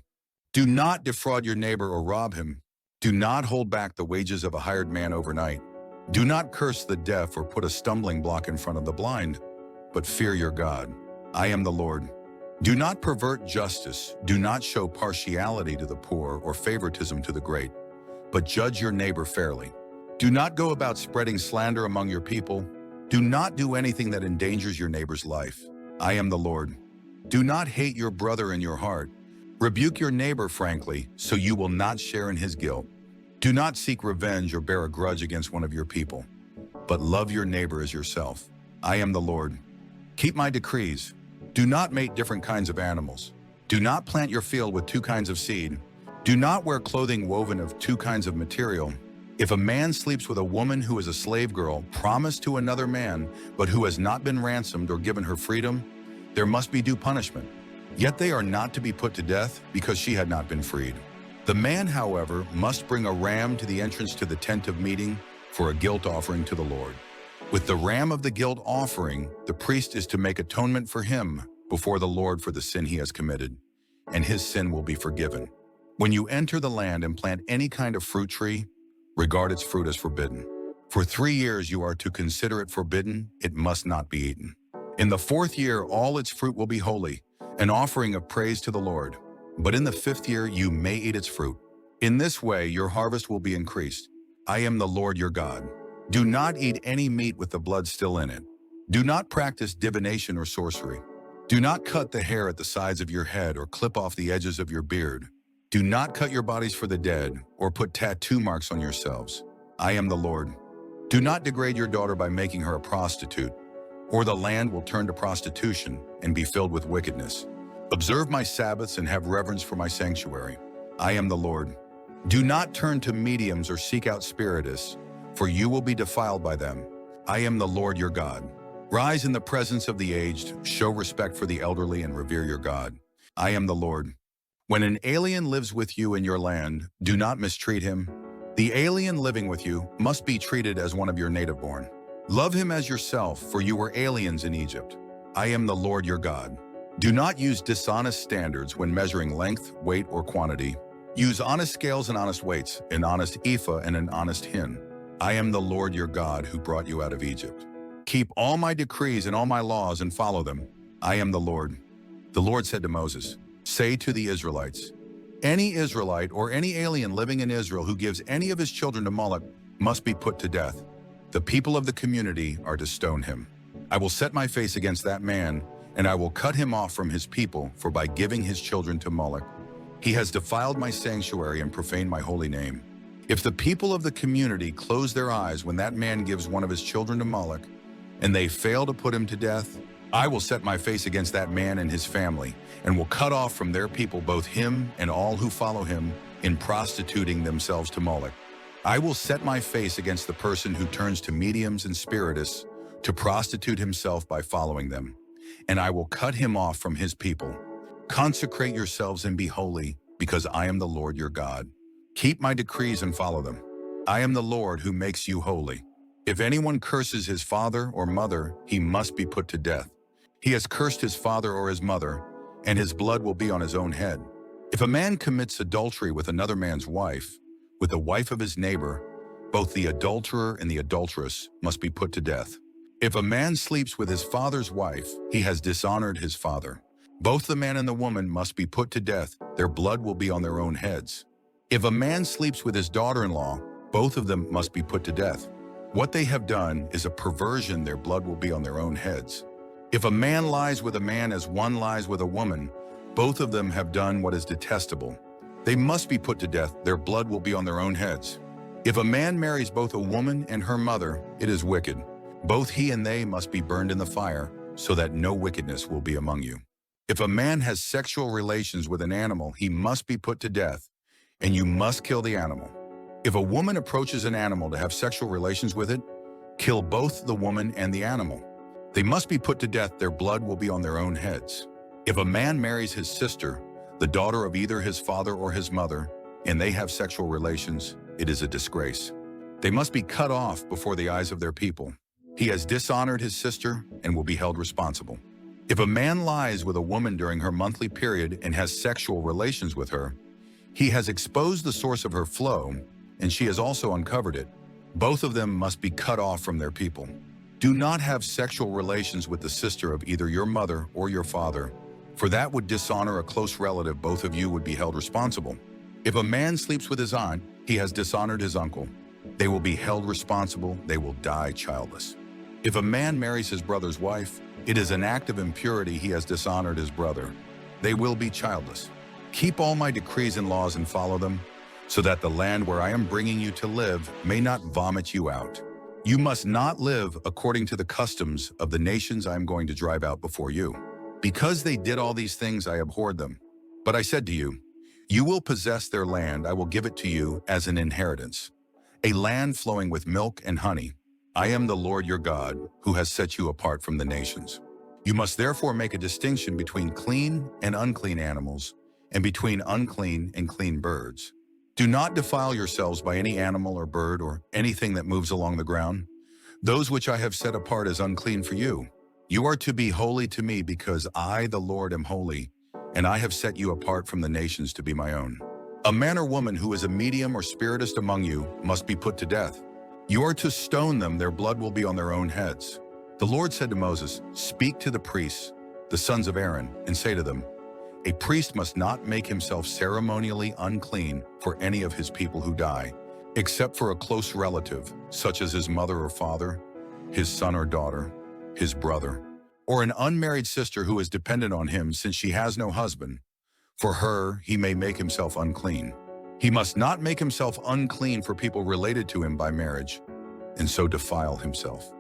Do not defraud your neighbor or rob him. Do not hold back the wages of a hired man overnight. Do not curse the deaf or put a stumbling block in front of the blind, but fear your God. I am the Lord. Do not pervert justice. Do not show partiality to the poor or favoritism to the great, but judge your neighbor fairly. Do not go about spreading slander among your people. Do not do anything that endangers your neighbor's life. I am the Lord. Do not hate your brother in your heart. Rebuke your neighbor frankly, so you will not share in his guilt. Do not seek revenge or bear a grudge against one of your people, but love your neighbor as yourself. I am the Lord. Keep my decrees. Do not mate different kinds of animals. Do not plant your field with two kinds of seed. Do not wear clothing woven of two kinds of material. If a man sleeps with a woman who is a slave girl promised to another man, but who has not been ransomed or given her freedom, there must be due punishment. Yet they are not to be put to death because she had not been freed. The man, however, must bring a ram to the entrance to the tent of meeting for a guilt offering to the Lord. With the ram of the guilt offering, the priest is to make atonement for him before the Lord for the sin he has committed, and his sin will be forgiven. When you enter the land and plant any kind of fruit tree, regard its fruit as forbidden. For 3 years you are to consider it forbidden, it must not be eaten. In the 4th year all its fruit will be holy, an offering of praise to the Lord. But in the 5th year you may eat its fruit. In this way your harvest will be increased. I am the Lord your God. Do not eat any meat with the blood still in it. Do not practice divination or sorcery. Do not cut the hair at the sides of your head or clip off the edges of your beard. Do not cut your bodies for the dead or put tattoo marks on yourselves. I am the Lord. Do not degrade your daughter by making her a prostitute, or the land will turn to prostitution and be filled with wickedness. Observe my Sabbaths and have reverence for my sanctuary. I am the Lord. Do not turn to mediums or seek out spiritists, for you will be defiled by them. I am the Lord your God. Rise in the presence of the aged, show respect for the elderly, and revere your God. I am the Lord. When an alien lives with you in your land, do not mistreat him. The alien living with you must be treated as one of your native-born. Love him as yourself, for you were aliens in Egypt. I am the Lord your God. Do not use dishonest standards when measuring length, weight, or quantity. Use honest scales and honest weights, an honest ephah and an honest hin. I am the Lord your God who brought you out of Egypt. Keep all my decrees and all my laws and follow them. I am the Lord. The Lord said to Moses, say to the Israelites, any Israelite or any alien living in Israel who gives any of his children to Moloch must be put to death. The people of the community are to stone him. I will set my face against that man, and I will cut him off from his people, for by giving his children to Moloch, he has defiled my sanctuary and profaned my holy name. If the people of the community close their eyes when that man gives one of his children to Moloch, and they fail to put him to death, I will set my face against that man and his family, and will cut off from their people both him and all who follow him in prostituting themselves to Moloch. I will set my face against the person who turns to mediums and spiritists to prostitute himself by following them, and I will cut him off from his people. Consecrate yourselves and be holy, because I am the Lord your God. Keep my decrees and follow them. I am the Lord who makes you holy. If anyone curses his father or mother, he must be put to death. He has cursed his father or his mother, and his blood will be on his own head. If a man commits adultery with another man's wife, with the wife of his neighbor, both the adulterer and the adulteress must be put to death. If a man sleeps with his father's wife, he has dishonored his father. Both the man and the woman must be put to death. Their blood will be on their own heads. If a man sleeps with his daughter-in-law, both of them must be put to death. What they have done is a perversion. Their blood will be on their own heads. If a man lies with a man as one lies with a woman, both of them have done what is detestable. They must be put to death. Their blood will be on their own heads. If a man marries both a woman and her mother, it is wicked. Both he and they must be burned in the fire, so that no wickedness will be among you. If a man has sexual relations with an animal, he must be put to death, and you must kill the animal. If a woman approaches an animal to have sexual relations with it, kill both the woman and the animal. They must be put to death. Their blood will be on their own heads. If a man marries his sister, the daughter of either his father or his mother, and they have sexual relations, it is a disgrace. They must be cut off before the eyes of their people. He has dishonored his sister and will be held responsible. If a man lies with a woman during her monthly period and has sexual relations with her, he has exposed the source of her flow, and she has also uncovered it. Both of them must be cut off from their people. Do not have sexual relations with the sister of either your mother or your father, for that would dishonor a close relative. Both of you would be held responsible. If a man sleeps with his aunt, he has dishonored his uncle. They will be held responsible. They will die childless. If a man marries his brother's wife, it is an act of impurity. He has dishonored his brother. They will be childless. Keep all my decrees and laws and follow them, so that the land where I am bringing you to live may not vomit you out. You must not live according to the customs of the nations I am going to drive out before you. Because they did all these things, I abhorred them. But I said to you, you will possess their land. I will give it to you as an inheritance. a land flowing with milk and honey. I am the Lord your God, who has set you apart from the nations. You must therefore make a distinction between clean and unclean animals, and between unclean and clean birds. Do not defile yourselves by any animal or bird or anything that moves along the ground, those which I have set apart as unclean for you. You are to be holy to me because I, the Lord, am holy, and I have set you apart from the nations to be my own. A man or woman who is a medium or spiritist among you must be put to death. You are to stone them, their blood will be on their own heads. The Lord said to Moses, "Speak to the priests, the sons of Aaron, and say to them, a priest must not make himself ceremonially unclean for any of his people who die, except for a close relative, such as his mother or father, his son or daughter, his brother, or an unmarried sister who is dependent on him since she has no husband. For her, he may make himself unclean. He must not make himself unclean for people related to him by marriage, and so defile himself.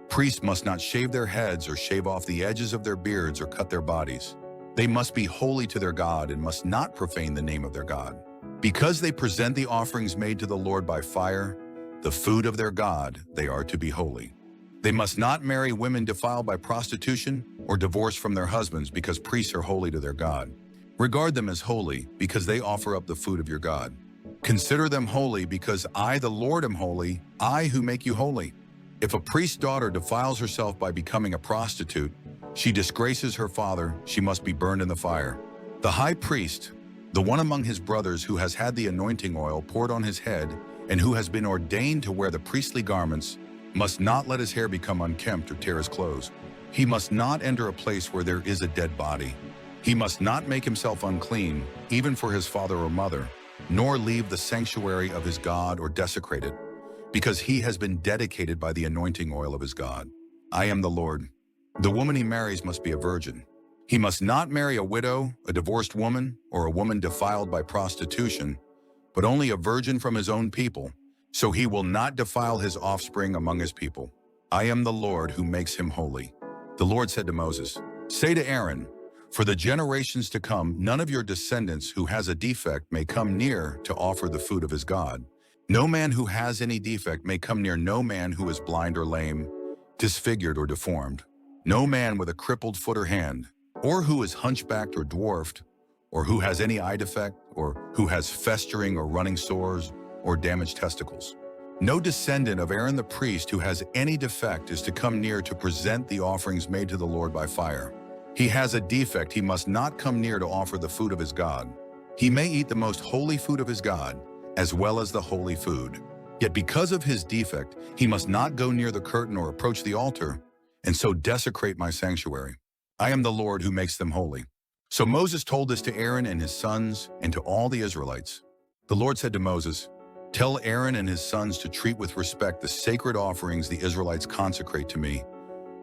Priests must not shave their heads or shave off the edges of their beards or cut their bodies. They must be holy to their God and must not profane the name of their God. Because they present the offerings made to the Lord by fire, the food of their God, they are to be holy. They must not marry women defiled by prostitution or divorced from their husbands because priests are holy to their God. Regard them as holy because they offer up the food of your God. Consider them holy because I, the Lord, am holy, I who make you holy. If a priest's daughter defiles herself by becoming a prostitute, she disgraces her father, she must be burned in the fire. The high priest, the one among his brothers who has had the anointing oil poured on his head and who has been ordained to wear the priestly garments, must not let his hair become unkempt or tear his clothes. He must not enter a place where there is a dead body. He must not make himself unclean, even for his father or mother, nor leave the sanctuary of his God or desecrate it, because he has been dedicated by the anointing oil of his God. I am the Lord. The woman he marries must be a virgin. He must not marry a widow, a divorced woman, or a woman defiled by prostitution, but only a virgin from his own people, so he will not defile his offspring among his people. I am the Lord who makes him holy. The Lord said to Moses, "Say to Aaron, for the generations to come, none of your descendants who has a defect may come near to offer the food of his God. No man who has any defect may come near no man who is blind or lame, disfigured or deformed. No man with a crippled foot or hand, or who is hunchbacked or dwarfed, or who has any eye defect, or who has festering or running sores, or damaged testicles. No descendant of Aaron the priest who has any defect is to come near to present the offerings made to the Lord by fire. He has a defect, he must not come near to offer the food of his God. He may eat the most holy food of his God, as well as the holy food. Yet because of his defect, he must not go near the curtain or approach the altar, and so desecrate my sanctuary. I am the Lord who makes them holy." So Moses told this to Aaron and his sons and to all the Israelites. The Lord said to Moses, "Tell Aaron and his sons to treat with respect the sacred offerings the Israelites consecrate to me,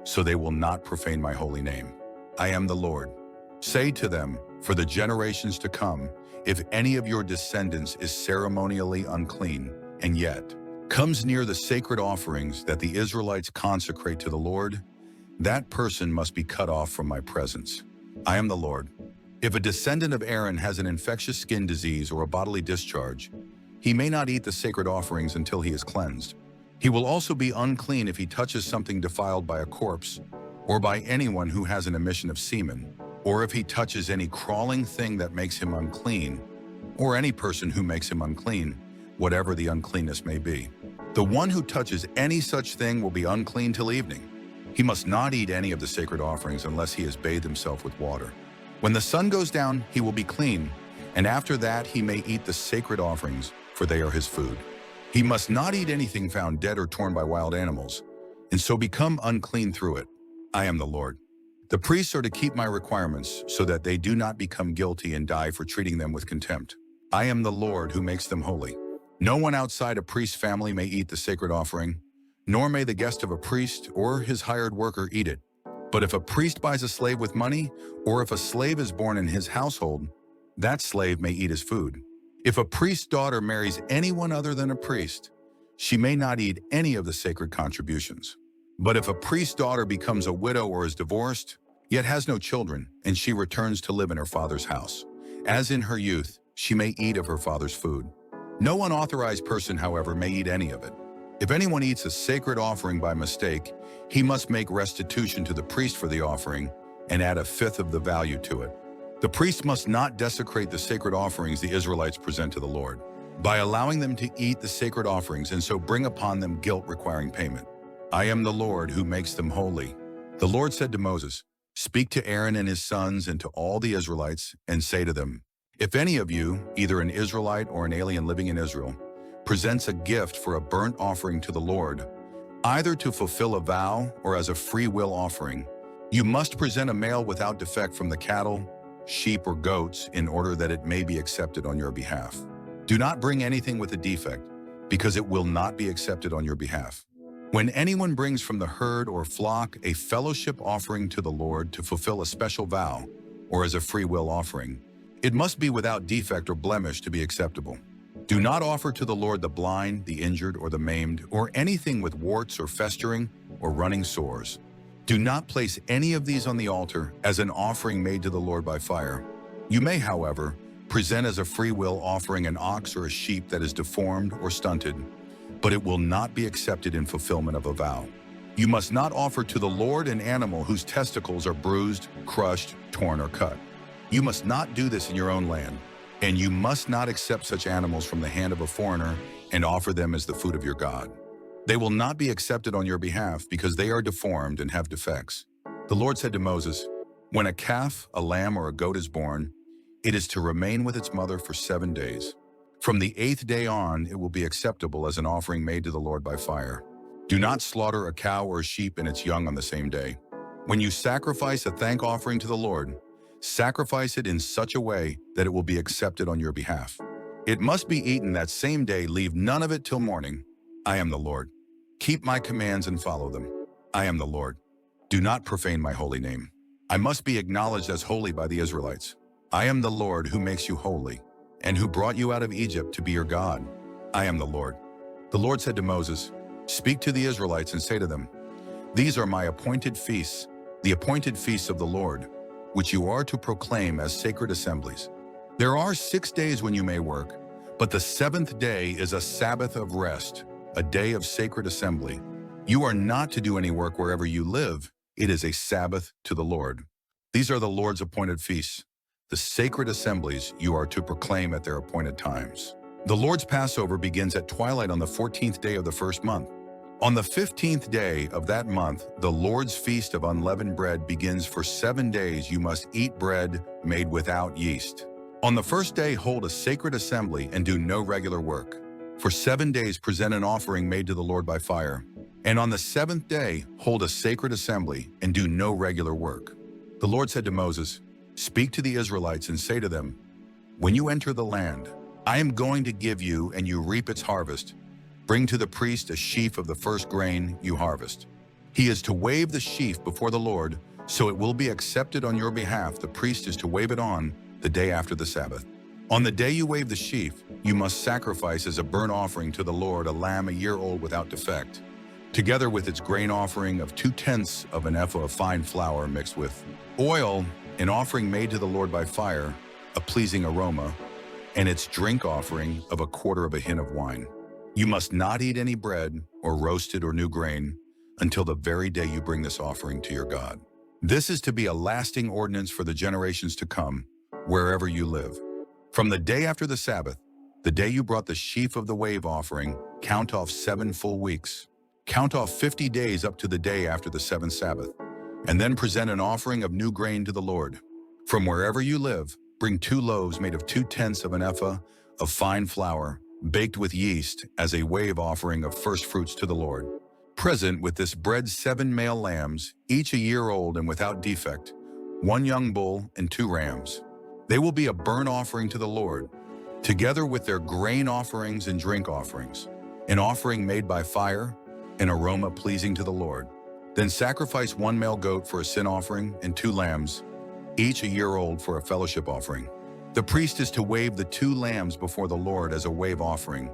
so they will not profane my holy name. I am the Lord. Say to them, for the generations to come, if any of your descendants is ceremonially unclean, and yet comes near the sacred offerings that the Israelites consecrate to the Lord, that person must be cut off from my presence. I am the Lord. If a descendant of Aaron has an infectious skin disease or a bodily discharge, he may not eat the sacred offerings until he is cleansed. He will also be unclean if he touches something defiled by a corpse, or by anyone who has an emission of semen, or if he touches any crawling thing that makes him unclean, or any person who makes him unclean, whatever the uncleanness may be. The one who touches any such thing will be unclean till evening. He must not eat any of the sacred offerings unless he has bathed himself with water. When the sun goes down, he will be clean, and after that he may eat the sacred offerings, for they are his food. He must not eat anything found dead or torn by wild animals, and so become unclean through it. I am the Lord. The priests are to keep my requirements so that they do not become guilty and die for treating them with contempt. I am the Lord who makes them holy. No one outside a priest's family may eat the sacred offering, nor may the guest of a priest or his hired worker eat it. But if a priest buys a slave with money, or if a slave is born in his household, that slave may eat his food. If a priest's daughter marries anyone other than a priest, she may not eat any of the sacred contributions. But if a priest's daughter becomes a widow or is divorced, yet has no children, and she returns to live in her father's house, as in her youth, she may eat of her father's food. No unauthorized person, however, may eat any of it. If anyone eats a sacred offering by mistake, he must make restitution to the priest for the offering and add a fifth of the value to it. The priest must not desecrate the sacred offerings the Israelites present to the Lord by allowing them to eat the sacred offerings and so bring upon them guilt requiring payment. I am the Lord who makes them holy. The Lord said to Moses, "Speak to Aaron and his sons and to all the Israelites and say to them, if any of you, either an Israelite or an alien living in Israel, presents a gift for a burnt offering to the Lord, either to fulfill a vow or as a free will offering, you must present a male without defect from the cattle, sheep, or goats in order that it may be accepted on your behalf. Do not bring anything with a defect, because it will not be accepted on your behalf. When anyone brings from the herd or flock a fellowship offering to the Lord to fulfill a special vow or as a free will offering, it must be without defect or blemish to be acceptable. Do not offer to the Lord the blind, the injured, or the maimed, or anything with warts or festering or running sores. Do not place any of these on the altar as an offering made to the Lord by fire. You may, however, present as a free will offering an ox or a sheep that is deformed or stunted, but it will not be accepted in fulfillment of a vow. You must not offer to the Lord an animal whose testicles are bruised, crushed, torn, or cut. You must not do this in your own land, and you must not accept such animals from the hand of a foreigner and offer them as the food of your God. They will not be accepted on your behalf because they are deformed and have defects. The Lord said to Moses, when a calf, a lamb, or a goat is born, it is to remain with its mother for 7 days. From the 8th day on, it will be acceptable as an offering made to the Lord by fire. Do not slaughter a cow or a sheep and its young on the same day. When you sacrifice a thank offering to the Lord, sacrifice it in such a way that it will be accepted on your behalf. It must be eaten that same day. Leave none of it till morning. I am the Lord. Keep my commands and follow them. I am the Lord. Do not profane my holy name. I must be acknowledged as holy by the Israelites. I am the Lord who makes you holy, and who brought you out of Egypt to be your God. I am the Lord. The Lord said to Moses, speak to the Israelites and say to them, these are my appointed feasts, the appointed feasts of the Lord, which you are to proclaim as sacred assemblies. There are 6 days when you may work, but the 7th day is a Sabbath of rest, a day of sacred assembly. You are not to do any work wherever you live. It is a Sabbath to the Lord. These are the Lord's appointed feasts, the sacred assemblies you are to proclaim at their appointed times. The Lord's Passover begins at twilight on the 14th day of the first month. On the 15th day of that month, the Lord's Feast of Unleavened Bread begins. For 7 days you must eat bread made without yeast. On the first day, hold a sacred assembly and do no regular work. For 7 days, present an offering made to the Lord by fire. And on the 7th day, hold a sacred assembly and do no regular work. The Lord said to Moses, speak to the Israelites and say to them, when you enter the land I am going to give you and you reap its harvest, bring to the priest a sheaf of the first grain you harvest. He is to wave the sheaf before the Lord, so it will be accepted on your behalf. The priest is to wave it on the day after the Sabbath. On the day you wave the sheaf, you must sacrifice as a burnt offering to the Lord a lamb a year old without defect, together with its grain offering of 2/10 of an ephah of fine flour mixed with oil, an offering made to the Lord by fire, a pleasing aroma, and its drink offering of 1/4 of a hin of wine. You must not eat any bread or roasted or new grain until the very day you bring this offering to your God. This is to be a lasting ordinance for the generations to come, wherever you live. From the day after the Sabbath, the day you brought the sheaf of the wave offering, count off 7 full weeks. Count off 50 days up to the day after the 7th Sabbath, and then present an offering of new grain to the Lord. From wherever you live, bring 2 loaves made of 2/10 of an ephah of fine flour, baked with yeast, as a wave offering of first fruits to the Lord. Present with this bread 7 male lambs, each a year old and without defect, 1 young bull and 2 rams. They will be a burnt offering to the Lord, together with their grain offerings and drink offerings, an offering made by fire, an aroma pleasing to the Lord. Then sacrifice 1 male goat for a sin offering and 2 lambs, each a year old, for a fellowship offering. The priest is to wave the 2 lambs before the Lord as a wave offering,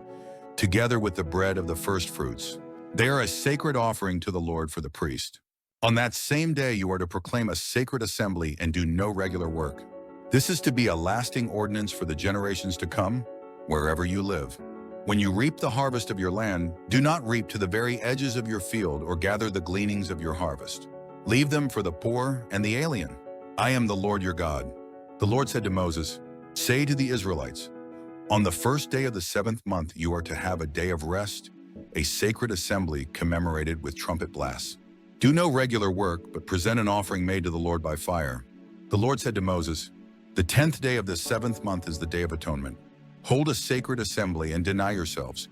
together with the bread of the first fruits. They are a sacred offering to the Lord for the priest. On that same day you are to proclaim a sacred assembly and do no regular work. This is to be a lasting ordinance for the generations to come, wherever you live. When you reap the harvest of your land, do not reap to the very edges of your field or gather the gleanings of your harvest. Leave them for the poor and the alien. I am the Lord your God. The Lord said to Moses, "Say to the Israelites, on the first day of the 7th month you are to have a day of rest, a sacred assembly commemorated with trumpet blasts. Do no regular work, but present an offering made to the Lord by fire." The Lord said to Moses, "The 10th day of the 7th month is the Day of Atonement. Hold a sacred assembly and deny yourselves,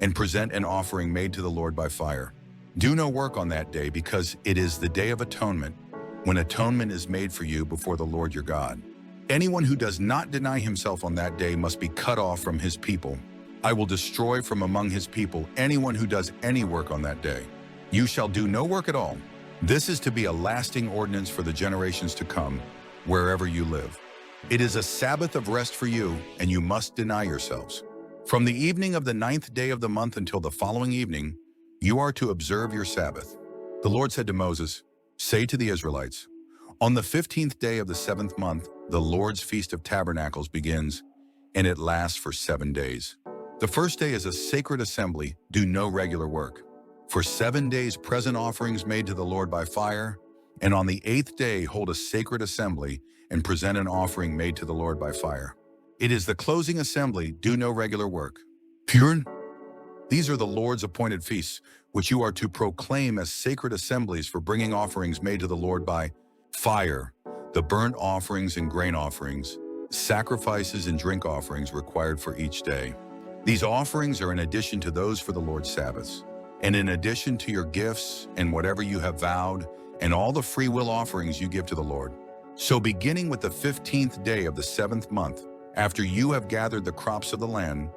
and present an offering made to the Lord by fire. Do no work on that day, because it is the Day of Atonement, when atonement is made for you before the Lord your God. Anyone who does not deny himself on that day must be cut off from his people. I will destroy from among his people anyone who does any work on that day. You shall do no work at all. This is to be a lasting ordinance for the generations to come, wherever you live. It is a Sabbath of rest for you, and you must deny yourselves. From the evening of the 9th day of the month until the following evening, you are to observe your Sabbath." The Lord said to Moses, "Say to the Israelites, on the 15th day of the 7th month, the Lord's Feast of Tabernacles begins, and it lasts for 7 days. The first day is a sacred assembly. Do no regular work. For 7 days present offerings made to the Lord by fire, and on the 8th day hold a sacred assembly and present an offering made to the Lord by fire. It is the closing assembly. Do no regular work. Pure. These are the Lord's appointed feasts, which you are to proclaim as sacred assemblies for bringing offerings made to the Lord by fire, the burnt offerings and grain offerings, sacrifices and drink offerings required for each day. These offerings are in addition to those for the Lord's Sabbaths, and in addition to your gifts and whatever you have vowed, and all the free will offerings you give to the Lord. So beginning with the 15th day of the 7th month, after you have gathered the crops of the land,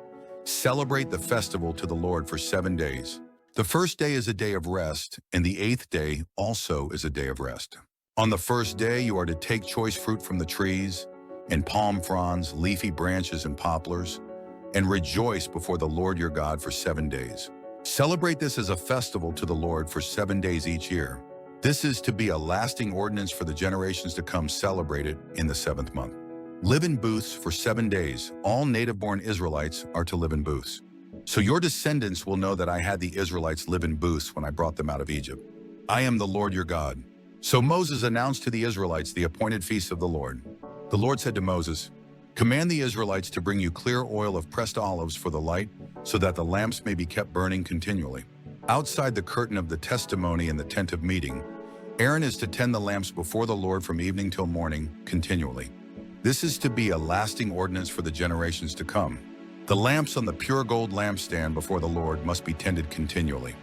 celebrate the festival to the Lord for 7 days. The first day is a day of rest, and the 8th day also is a day of rest. On the first day you are to take choice fruit from the trees, and palm fronds, leafy branches, and poplars, and rejoice before the Lord your God for 7 days. Celebrate this as a festival to the Lord for 7 days each year. This is to be a lasting ordinance for the generations to come. Celebrate it in the 7th month. Live in booths for 7 days. All native-born Israelites are to live in booths. So your descendants will know that I had the Israelites live in booths when I brought them out of Egypt. I am the Lord your God. So Moses announced to the Israelites the appointed feasts of the Lord. The Lord said to Moses, "Command the Israelites to bring you clear oil of pressed olives for the light, so that the lamps may be kept burning continually. Outside the curtain of the testimony in the tent of meeting, Aaron is to tend the lamps before the Lord from evening till morning continually. This is to be a lasting ordinance for the generations to come. The lamps on the pure gold lampstand before the Lord must be tended continually.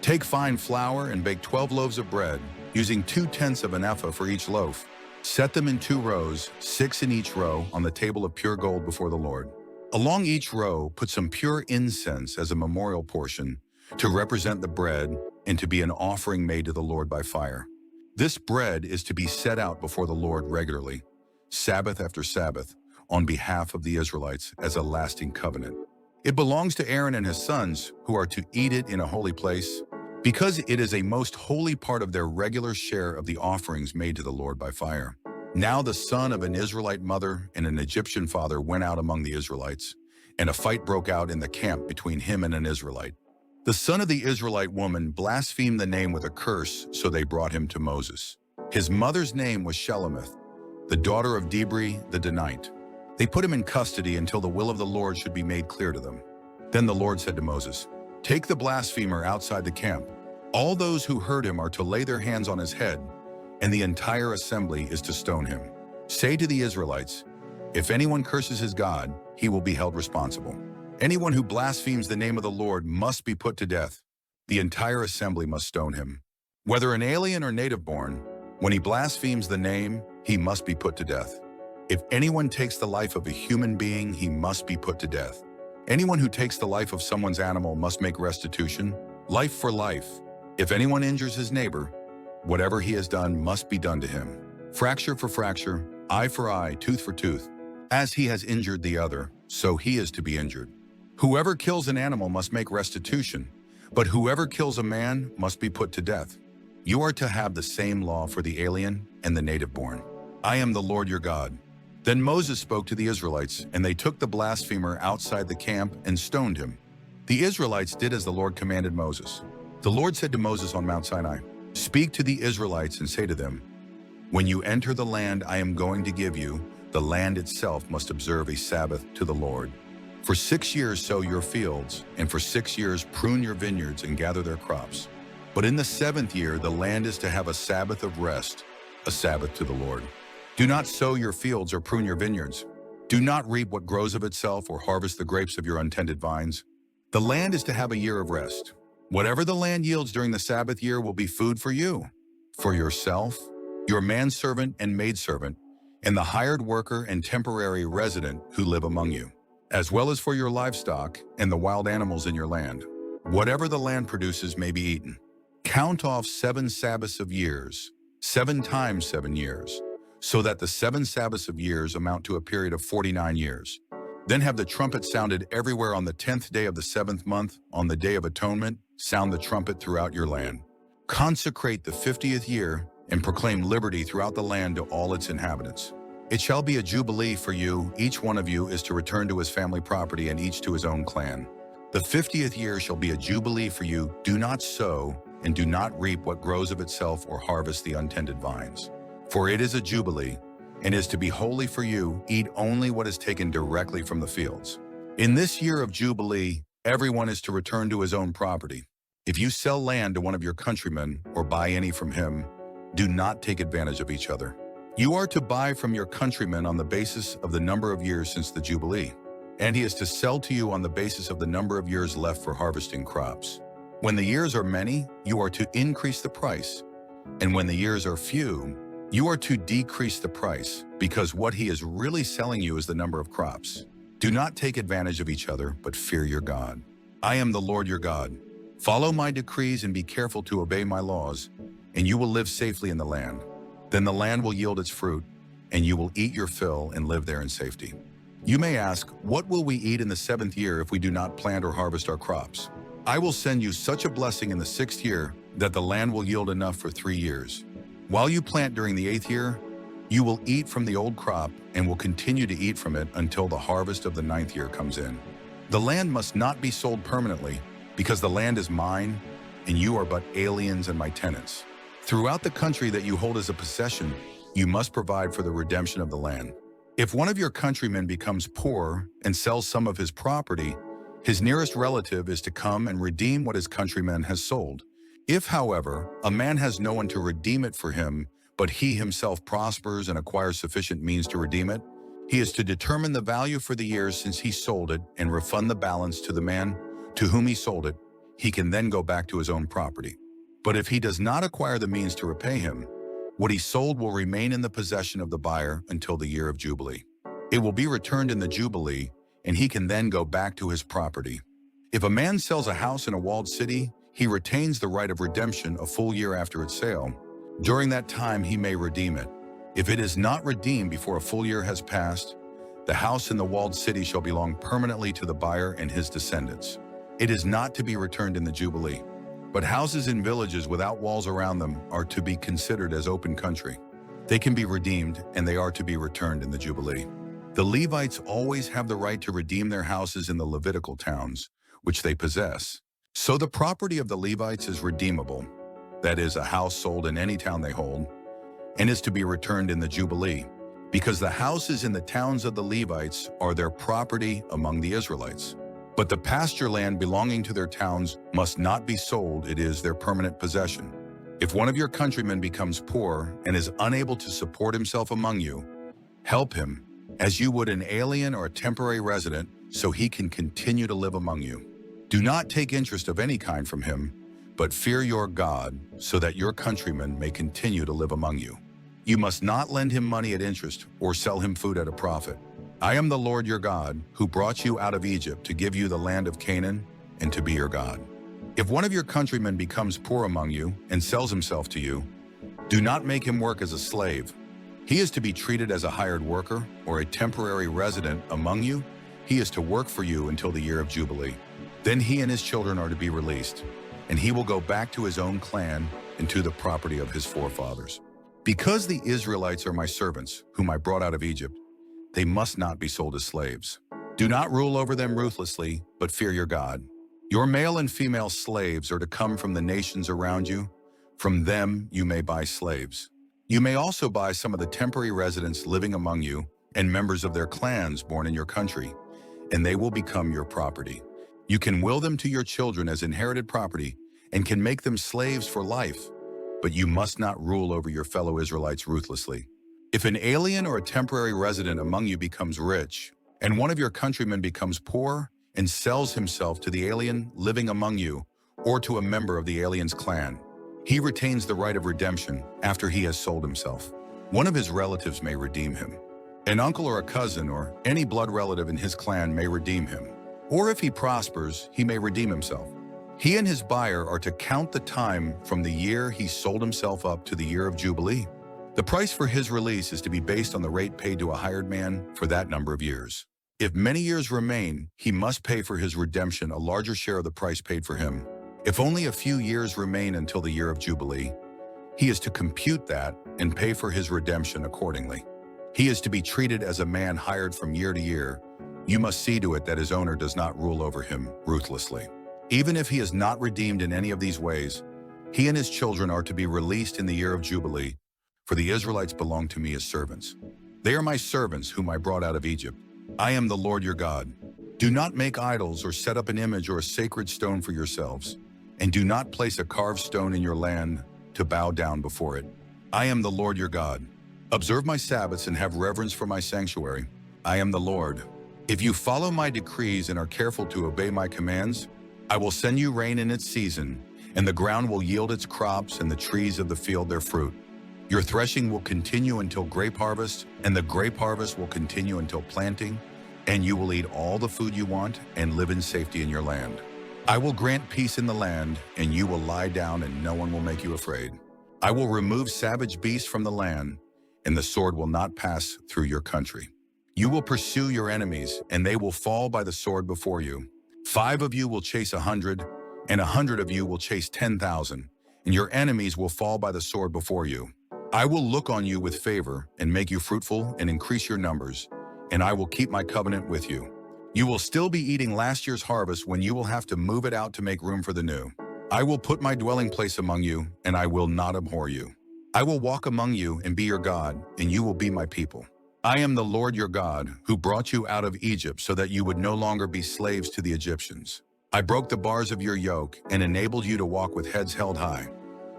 Take fine flour and bake 12 loaves of bread, using 2/10 of an ephah for each loaf. Set them in 2 rows, 6 in each row, on the table of pure gold before the Lord. Along each row, put some pure incense as a memorial portion to represent the bread and to be an offering made to the Lord by fire. This bread is to be set out before the Lord regularly, Sabbath after Sabbath, on behalf of the Israelites as a lasting covenant. It belongs to Aaron and his sons, who are to eat it in a holy place, because it is a most holy part of their regular share of the offerings made to the Lord by fire." Now the son of an Israelite mother and an Egyptian father went out among the Israelites, and a fight broke out in the camp between him and an Israelite. The son of the Israelite woman blasphemed the name with a curse, so they brought him to Moses. His mother's name was Shelemith, the daughter of Dibri the Danite. They put him in custody until the will of the Lord should be made clear to them. Then the Lord said to Moses, "Take the blasphemer outside the camp. All those who heard him are to lay their hands on his head, and the entire assembly is to stone him. Say to the Israelites, if anyone curses his God, he will be held responsible. Anyone who blasphemes the name of the Lord must be put to death. The entire assembly must stone him. Whether an alien or native-born, when he blasphemes the name, he must be put to death. If anyone takes the life of a human being, he must be put to death. Anyone who takes the life of someone's animal must make restitution, life for life. If anyone injures his neighbor, whatever he has done must be done to him. Fracture for fracture, eye for eye, tooth for tooth. As he has injured the other, so he is to be injured. Whoever kills an animal must make restitution, but whoever kills a man must be put to death. You are to have the same law for the alien and the native-born. I am the Lord your God." Then Moses spoke to the Israelites, and they took the blasphemer outside the camp and stoned him. The Israelites did as the Lord commanded Moses. The Lord said to Moses on Mount Sinai, "Speak to the Israelites and say to them, when you enter the land I am going to give you, the land itself must observe a Sabbath to the Lord. For 6 years sow your fields, and for 6 years prune your vineyards and gather their crops. But in the 7th year the land is to have a Sabbath of rest, a Sabbath to the Lord. Do not sow your fields or prune your vineyards. Do not reap what grows of itself or harvest the grapes of your untended vines. The land is to have a year of rest. Whatever the land yields during the Sabbath year will be food for you, for yourself, your manservant and maidservant, and the hired worker and temporary resident who live among you, as well as for your livestock and the wild animals in your land. Whatever the land produces may be eaten. Count off 7 Sabbaths of years, 7 times 7 years, so that the 7 Sabbaths of years amount to a period of 49 years. Then have the trumpet sounded everywhere on the 10th day of the 7th month, on the Day of Atonement, sound the trumpet throughout your land. Consecrate the 50th year and proclaim liberty throughout the land to all its inhabitants. It shall be a jubilee for you, each one of you is to return to his family property and each to his own clan. The 50th year shall be a jubilee for you, do not sow and do not reap what grows of itself or harvest the untended vines. For it is a jubilee, and is to be holy for you, eat only what is taken directly from the fields. In this year of jubilee, everyone is to return to his own property. If you sell land to one of your countrymen or buy any from him, do not take advantage of each other. You are to buy from your countryman on the basis of the number of years since the Jubilee, and he is to sell to you on the basis of the number of years left for harvesting crops. When the years are many, you are to increase the price, and when the years are few, you are to decrease the price, because what he is really selling you is the number of crops. Do not take advantage of each other, but fear your God. I am the Lord your God. Follow my decrees and be careful to obey my laws, and you will live safely in the land. Then the land will yield its fruit, and you will eat your fill and live there in safety. You may ask, what will we eat in the 7th year if we do not plant or harvest our crops? I will send you such a blessing in the 6th year that the land will yield enough for 3 years. While you plant during the 8th year, you will eat from the old crop and will continue to eat from it until the harvest of the 9th year comes in. The land must not be sold permanently, because the land is mine, and you are but aliens and my tenants. Throughout the country that you hold as a possession, you must provide for the redemption of the land. If one of your countrymen becomes poor and sells some of his property, his nearest relative is to come and redeem what his countryman has sold. If, however, a man has no one to redeem it for him, but he himself prospers and acquires sufficient means to redeem it, he is to determine the value for the years since he sold it and refund the balance to the man to whom he sold it. He can then go back to his own property. But if he does not acquire the means to repay him, what he sold will remain in the possession of the buyer until the year of Jubilee. It will be returned in the Jubilee, and he can then go back to his property. If a man sells a house in a walled city, he retains the right of redemption a full year after its sale. During that time, he may redeem it. If it is not redeemed before a full year has passed, the house in the walled city shall belong permanently to the buyer and his descendants. It is not to be returned in the Jubilee. But houses in villages without walls around them are to be considered as open country. They can be redeemed, and they are to be returned in the Jubilee. The Levites always have the right to redeem their houses in the Levitical towns, which they possess. So the property of the Levites is redeemable, that is, a house sold in any town they hold, and is to be returned in the Jubilee, because the houses in the towns of the Levites are their property among the Israelites. But the pasture land belonging to their towns must not be sold, it is their permanent possession. If one of your countrymen becomes poor and is unable to support himself among you, help him, as you would an alien or a temporary resident, so he can continue to live among you. Do not take interest of any kind from him, but fear your God, so that your countrymen may continue to live among you. You must not lend him money at interest or sell him food at a profit. I am the Lord your God, who brought you out of Egypt to give you the land of Canaan and to be your God. If one of your countrymen becomes poor among you and sells himself to you, do not make him work as a slave. He is to be treated as a hired worker or a temporary resident among you. He is to work for you until the year of Jubilee. Then he and his children are to be released, and he will go back to his own clan and to the property of his forefathers. Because the Israelites are my servants, whom I brought out of Egypt, they must not be sold as slaves. Do not rule over them ruthlessly, but fear your God. Your male and female slaves are to come from the nations around you. From them you may buy slaves. You may also buy some of the temporary residents living among you and members of their clans born in your country, and they will become your property. You can will them to your children as inherited property and can make them slaves for life, but you must not rule over your fellow Israelites ruthlessly. If an alien or a temporary resident among you becomes rich, and one of your countrymen becomes poor and sells himself to the alien living among you or to a member of the alien's clan, he retains the right of redemption after he has sold himself. One of his relatives may redeem him. An uncle or a cousin or any blood relative in his clan may redeem him. Or if he prospers, he may redeem himself. He and his buyer are to count the time from the year he sold himself up to the year of Jubilee. The price for his release is to be based on the rate paid to a hired man for that number of years. If many years remain, he must pay for his redemption a larger share of the price paid for him. If only a few years remain until the year of Jubilee, he is to compute that and pay for his redemption accordingly. He is to be treated as a man hired from year to year. You must see to it that his owner does not rule over him ruthlessly. Even if he is not redeemed in any of these ways, he and his children are to be released in the year of Jubilee, for the Israelites belong to me as servants. They are my servants whom I brought out of Egypt. I am the Lord your God. Do not make idols or set up an image or a sacred stone for yourselves, and do not place a carved stone in your land to bow down before it. I am the Lord your God. Observe my Sabbaths and have reverence for my sanctuary. I am the Lord. If you follow my decrees and are careful to obey my commands, I will send you rain in its season, and the ground will yield its crops and the trees of the field their fruit. Your threshing will continue until grape harvest, and the grape harvest will continue until planting, and you will eat all the food you want and live in safety in your land. I will grant peace in the land, and you will lie down and no one will make you afraid. I will remove savage beasts from the land, and the sword will not pass through your country. You will pursue your enemies, and they will fall by the sword before you. 5 of you will chase 100, and 100 of you will chase 10,000, and your enemies will fall by the sword before you. I will look on you with favor and make you fruitful and increase your numbers, and I will keep my covenant with you. You will still be eating last year's harvest when you will have to move it out to make room for the new. I will put my dwelling place among you, and I will not abhor you. I will walk among you and be your God, and you will be my people. I am the Lord your God, who brought you out of Egypt so that you would no longer be slaves to the Egyptians. I broke the bars of your yoke and enabled you to walk with heads held high.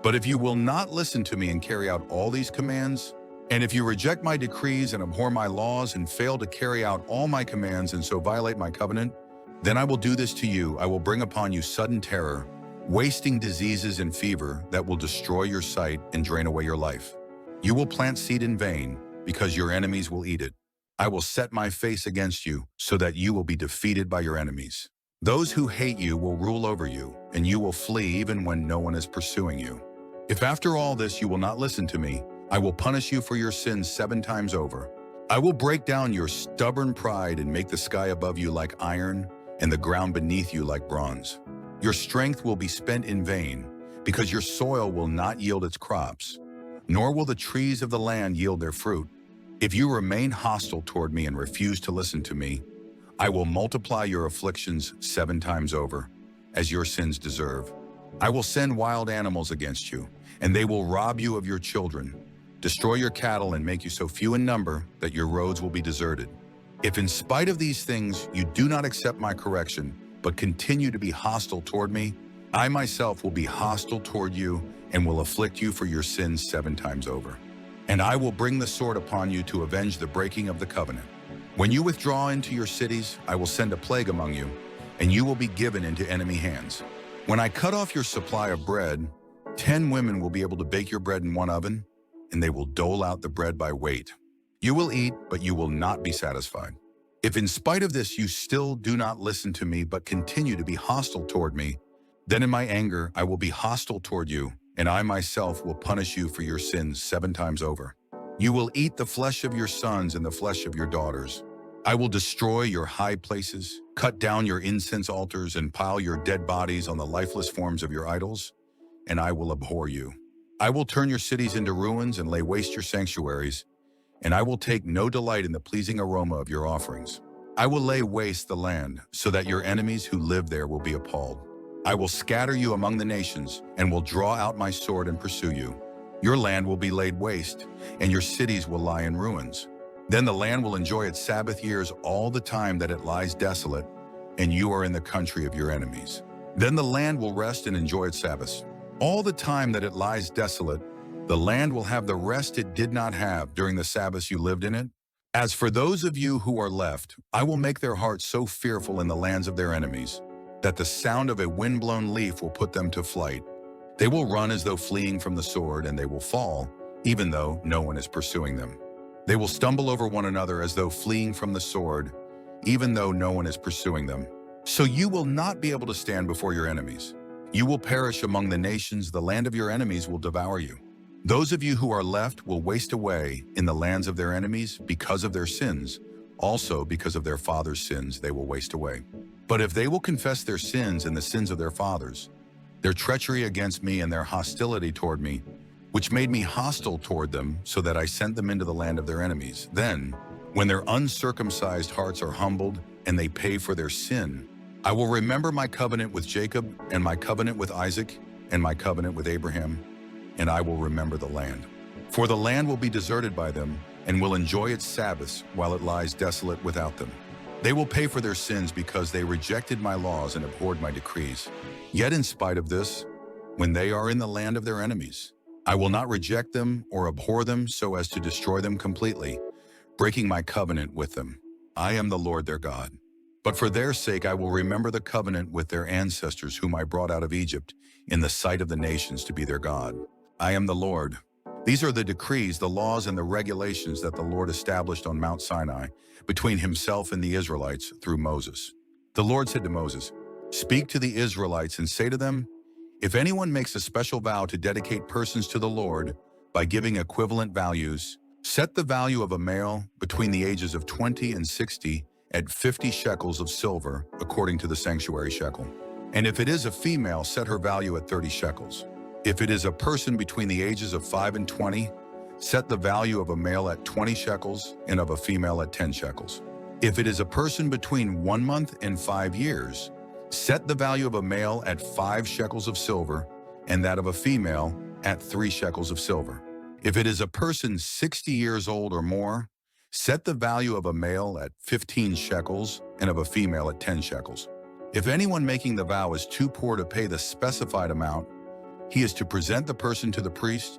But if you will not listen to me and carry out all these commands, and if you reject my decrees and abhor my laws and fail to carry out all my commands and so violate my covenant, then I will do this to you. I will bring upon you sudden terror, wasting diseases and fever that will destroy your sight and drain away your life. You will plant seed in vain, because your enemies will eat it. I will set my face against you so that you will be defeated by your enemies. Those who hate you will rule over you, and you will flee even when no one is pursuing you. If after all this you will not listen to me, I will punish you for your sins 7 times over. I will break down your stubborn pride and make the sky above you like iron and the ground beneath you like bronze. Your strength will be spent in vain, because your soil will not yield its crops, nor will the trees of the land yield their fruit. If you remain hostile toward me and refuse to listen to me, I will multiply your afflictions 7 times over, as your sins deserve. I will send wild animals against you, and they will rob you of your children, destroy your cattle, and make you so few in number that your roads will be deserted. If in spite of these things you do not accept my correction, but continue to be hostile toward me, I myself will be hostile toward you and will afflict you for your sins 7 times over. And I will bring the sword upon you to avenge the breaking of the covenant. When you withdraw into your cities, I will send a plague among you, and you will be given into enemy hands. When I cut off your supply of bread, 10 women will be able to bake your bread in one oven, and they will dole out the bread by weight. You will eat, but you will not be satisfied. If in spite of this you still do not listen to me but continue to be hostile toward me, then in my anger I will be hostile toward you, and I myself will punish you for your sins 7 times over. You will eat the flesh of your sons and the flesh of your daughters. I will destroy your high places, cut down your incense altars, and pile your dead bodies on the lifeless forms of your idols, and I will abhor you. I will turn your cities into ruins and lay waste your sanctuaries, and I will take no delight in the pleasing aroma of your offerings. I will lay waste the land, so that your enemies who live there will be appalled. I will scatter you among the nations, and will draw out my sword and pursue you. Your land will be laid waste, and your cities will lie in ruins. Then the land will enjoy its Sabbath years all the time that it lies desolate, and you are in the country of your enemies. Then the land will rest and enjoy its Sabbaths. All the time that it lies desolate, the land will have the rest it did not have during the Sabbaths you lived in it. As for those of you who are left, I will make their hearts so fearful in the lands of their enemies, that the sound of a wind-blown leaf will put them to flight. They will run as though fleeing from the sword, and they will fall, even though no one is pursuing them. They will stumble over one another as though fleeing from the sword, even though no one is pursuing them. So you will not be able to stand before your enemies. You will perish among the nations, the land of your enemies will devour you. Those of you who are left will waste away in the lands of their enemies because of their sins. Also because of their fathers' sins, they will waste away. But if they will confess their sins and the sins of their fathers, their treachery against me and their hostility toward me, which made me hostile toward them so that I sent them into the land of their enemies, then, when their uncircumcised hearts are humbled and they pay for their sin, I will remember my covenant with Jacob and my covenant with Isaac and my covenant with Abraham, and I will remember the land. For the land will be deserted by them and will enjoy its Sabbaths while it lies desolate without them. They will pay for their sins because they rejected my laws and abhorred my decrees. Yet in spite of this, when they are in the land of their enemies, I will not reject them or abhor them so as to destroy them completely, breaking my covenant with them. I am the Lord their God. But for their sake I will remember the covenant with their ancestors whom I brought out of Egypt in the sight of the nations to be their God. I am the Lord. These are the decrees, the laws, and the regulations that the Lord established on Mount Sinai between himself and the Israelites through Moses. The Lord said to Moses, "Speak to the Israelites and say to them, if anyone makes a special vow to dedicate persons to the Lord by giving equivalent values, set the value of a male between the ages of 20 and 60 at 50 shekels of silver according to the sanctuary shekel. And if it is a female, set her value at 30 shekels. If it is a person between the ages of 5 and 20, set the value of a male at 20 shekels and of a female at 10 shekels. If it is a person between 1 month and 5 years, set the value of a male at 5 shekels of silver and that of a female at 3 shekels of silver. If it is a person 60 years old or more, set the value of a male at 15 shekels and of a female at 10 shekels. If anyone making the vow is too poor to pay the specified amount, he is to present the person to the priest,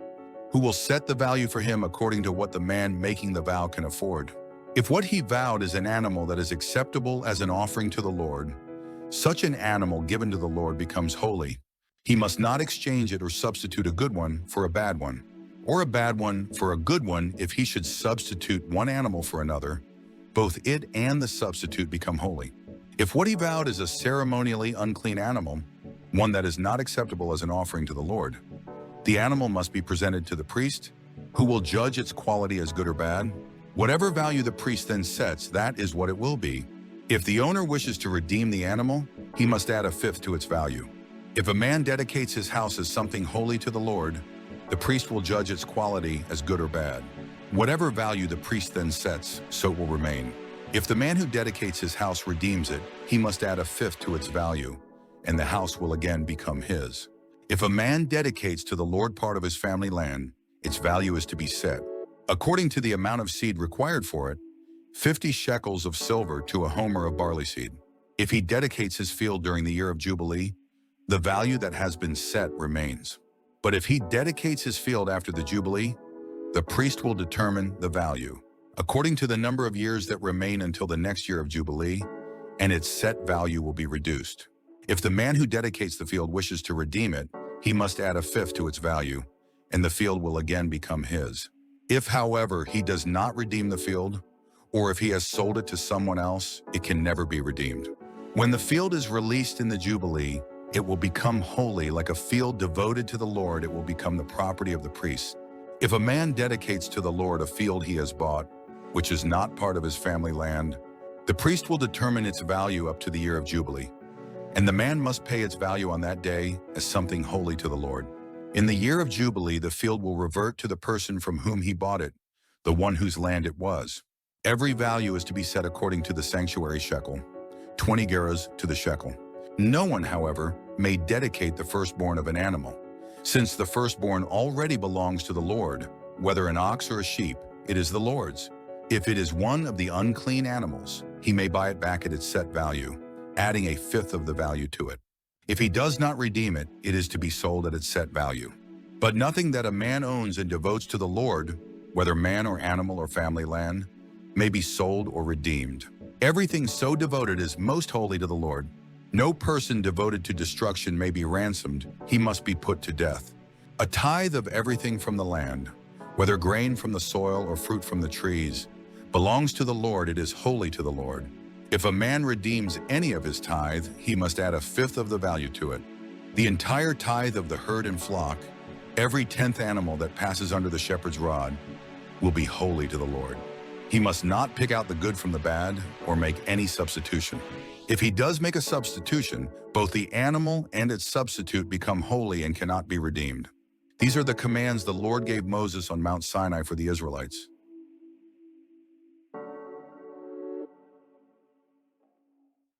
who will set the value for him according to what the man making the vow can afford. If what he vowed is an animal that is acceptable as an offering to the Lord, such an animal given to the Lord becomes holy. He must not exchange it or substitute a good one for a bad one, or a bad one for a good one. If he should substitute one animal for another, both it and the substitute become holy. If what he vowed is a ceremonially unclean animal, one that is not acceptable as an offering to the Lord, the animal must be presented to the priest, who will judge its quality as good or bad. Whatever value the priest then sets, that is what it will be. If the owner wishes to redeem the animal, he must add a fifth to its value. If a man dedicates his house as something holy to the Lord, the priest will judge its quality as good or bad. Whatever value the priest then sets, so it will remain. If the man who dedicates his house redeems it, he must add a fifth to its value, and the house will again become his. If a man dedicates to the Lord part of his family land, its value is to be set, according to the amount of seed required for it, 50 shekels of silver to a homer of barley seed. If he dedicates his field during the year of Jubilee, the value that has been set remains. But if he dedicates his field after the Jubilee, the priest will determine the value, according to the number of years that remain until the next year of Jubilee, and its set value will be reduced. If the man who dedicates the field wishes to redeem it, he must add a fifth to its value, and the field will again become his. If, however, he does not redeem the field, or if he has sold it to someone else, it can never be redeemed. When the field is released in the Jubilee, it will become holy. Like a field devoted to the Lord, it will become the property of the priest. If a man dedicates to the Lord a field he has bought, which is not part of his family land, the priest will determine its value up to the year of Jubilee, and the man must pay its value on that day as something holy to the Lord. In the year of Jubilee, the field will revert to the person from whom he bought it, the one whose land it was. Every value is to be set according to the sanctuary shekel, 20 gerahs to the shekel. No one, however, may dedicate the firstborn of an animal. Since the firstborn already belongs to the Lord, whether an ox or a sheep, it is the Lord's. If it is one of the unclean animals, he may buy it back at its set value, adding a fifth of the value to it. If he does not redeem it, it is to be sold at its set value. But nothing that a man owns and devotes to the Lord, whether man or animal or family land, may be sold or redeemed. Everything so devoted is most holy to the Lord. No person devoted to destruction may be ransomed, he must be put to death. A tithe of everything from the land, whether grain from the soil or fruit from the trees, belongs to the Lord, it is holy to the Lord. If a man redeems any of his tithe, he must add a fifth of the value to it. The entire tithe of the herd and flock, every 10th animal that passes under the shepherd's rod, will be holy to the Lord. He must not pick out the good from the bad or make any substitution. If he does make a substitution, both the animal and its substitute become holy and cannot be redeemed. These are the commands the Lord gave Moses on Mount Sinai for the Israelites.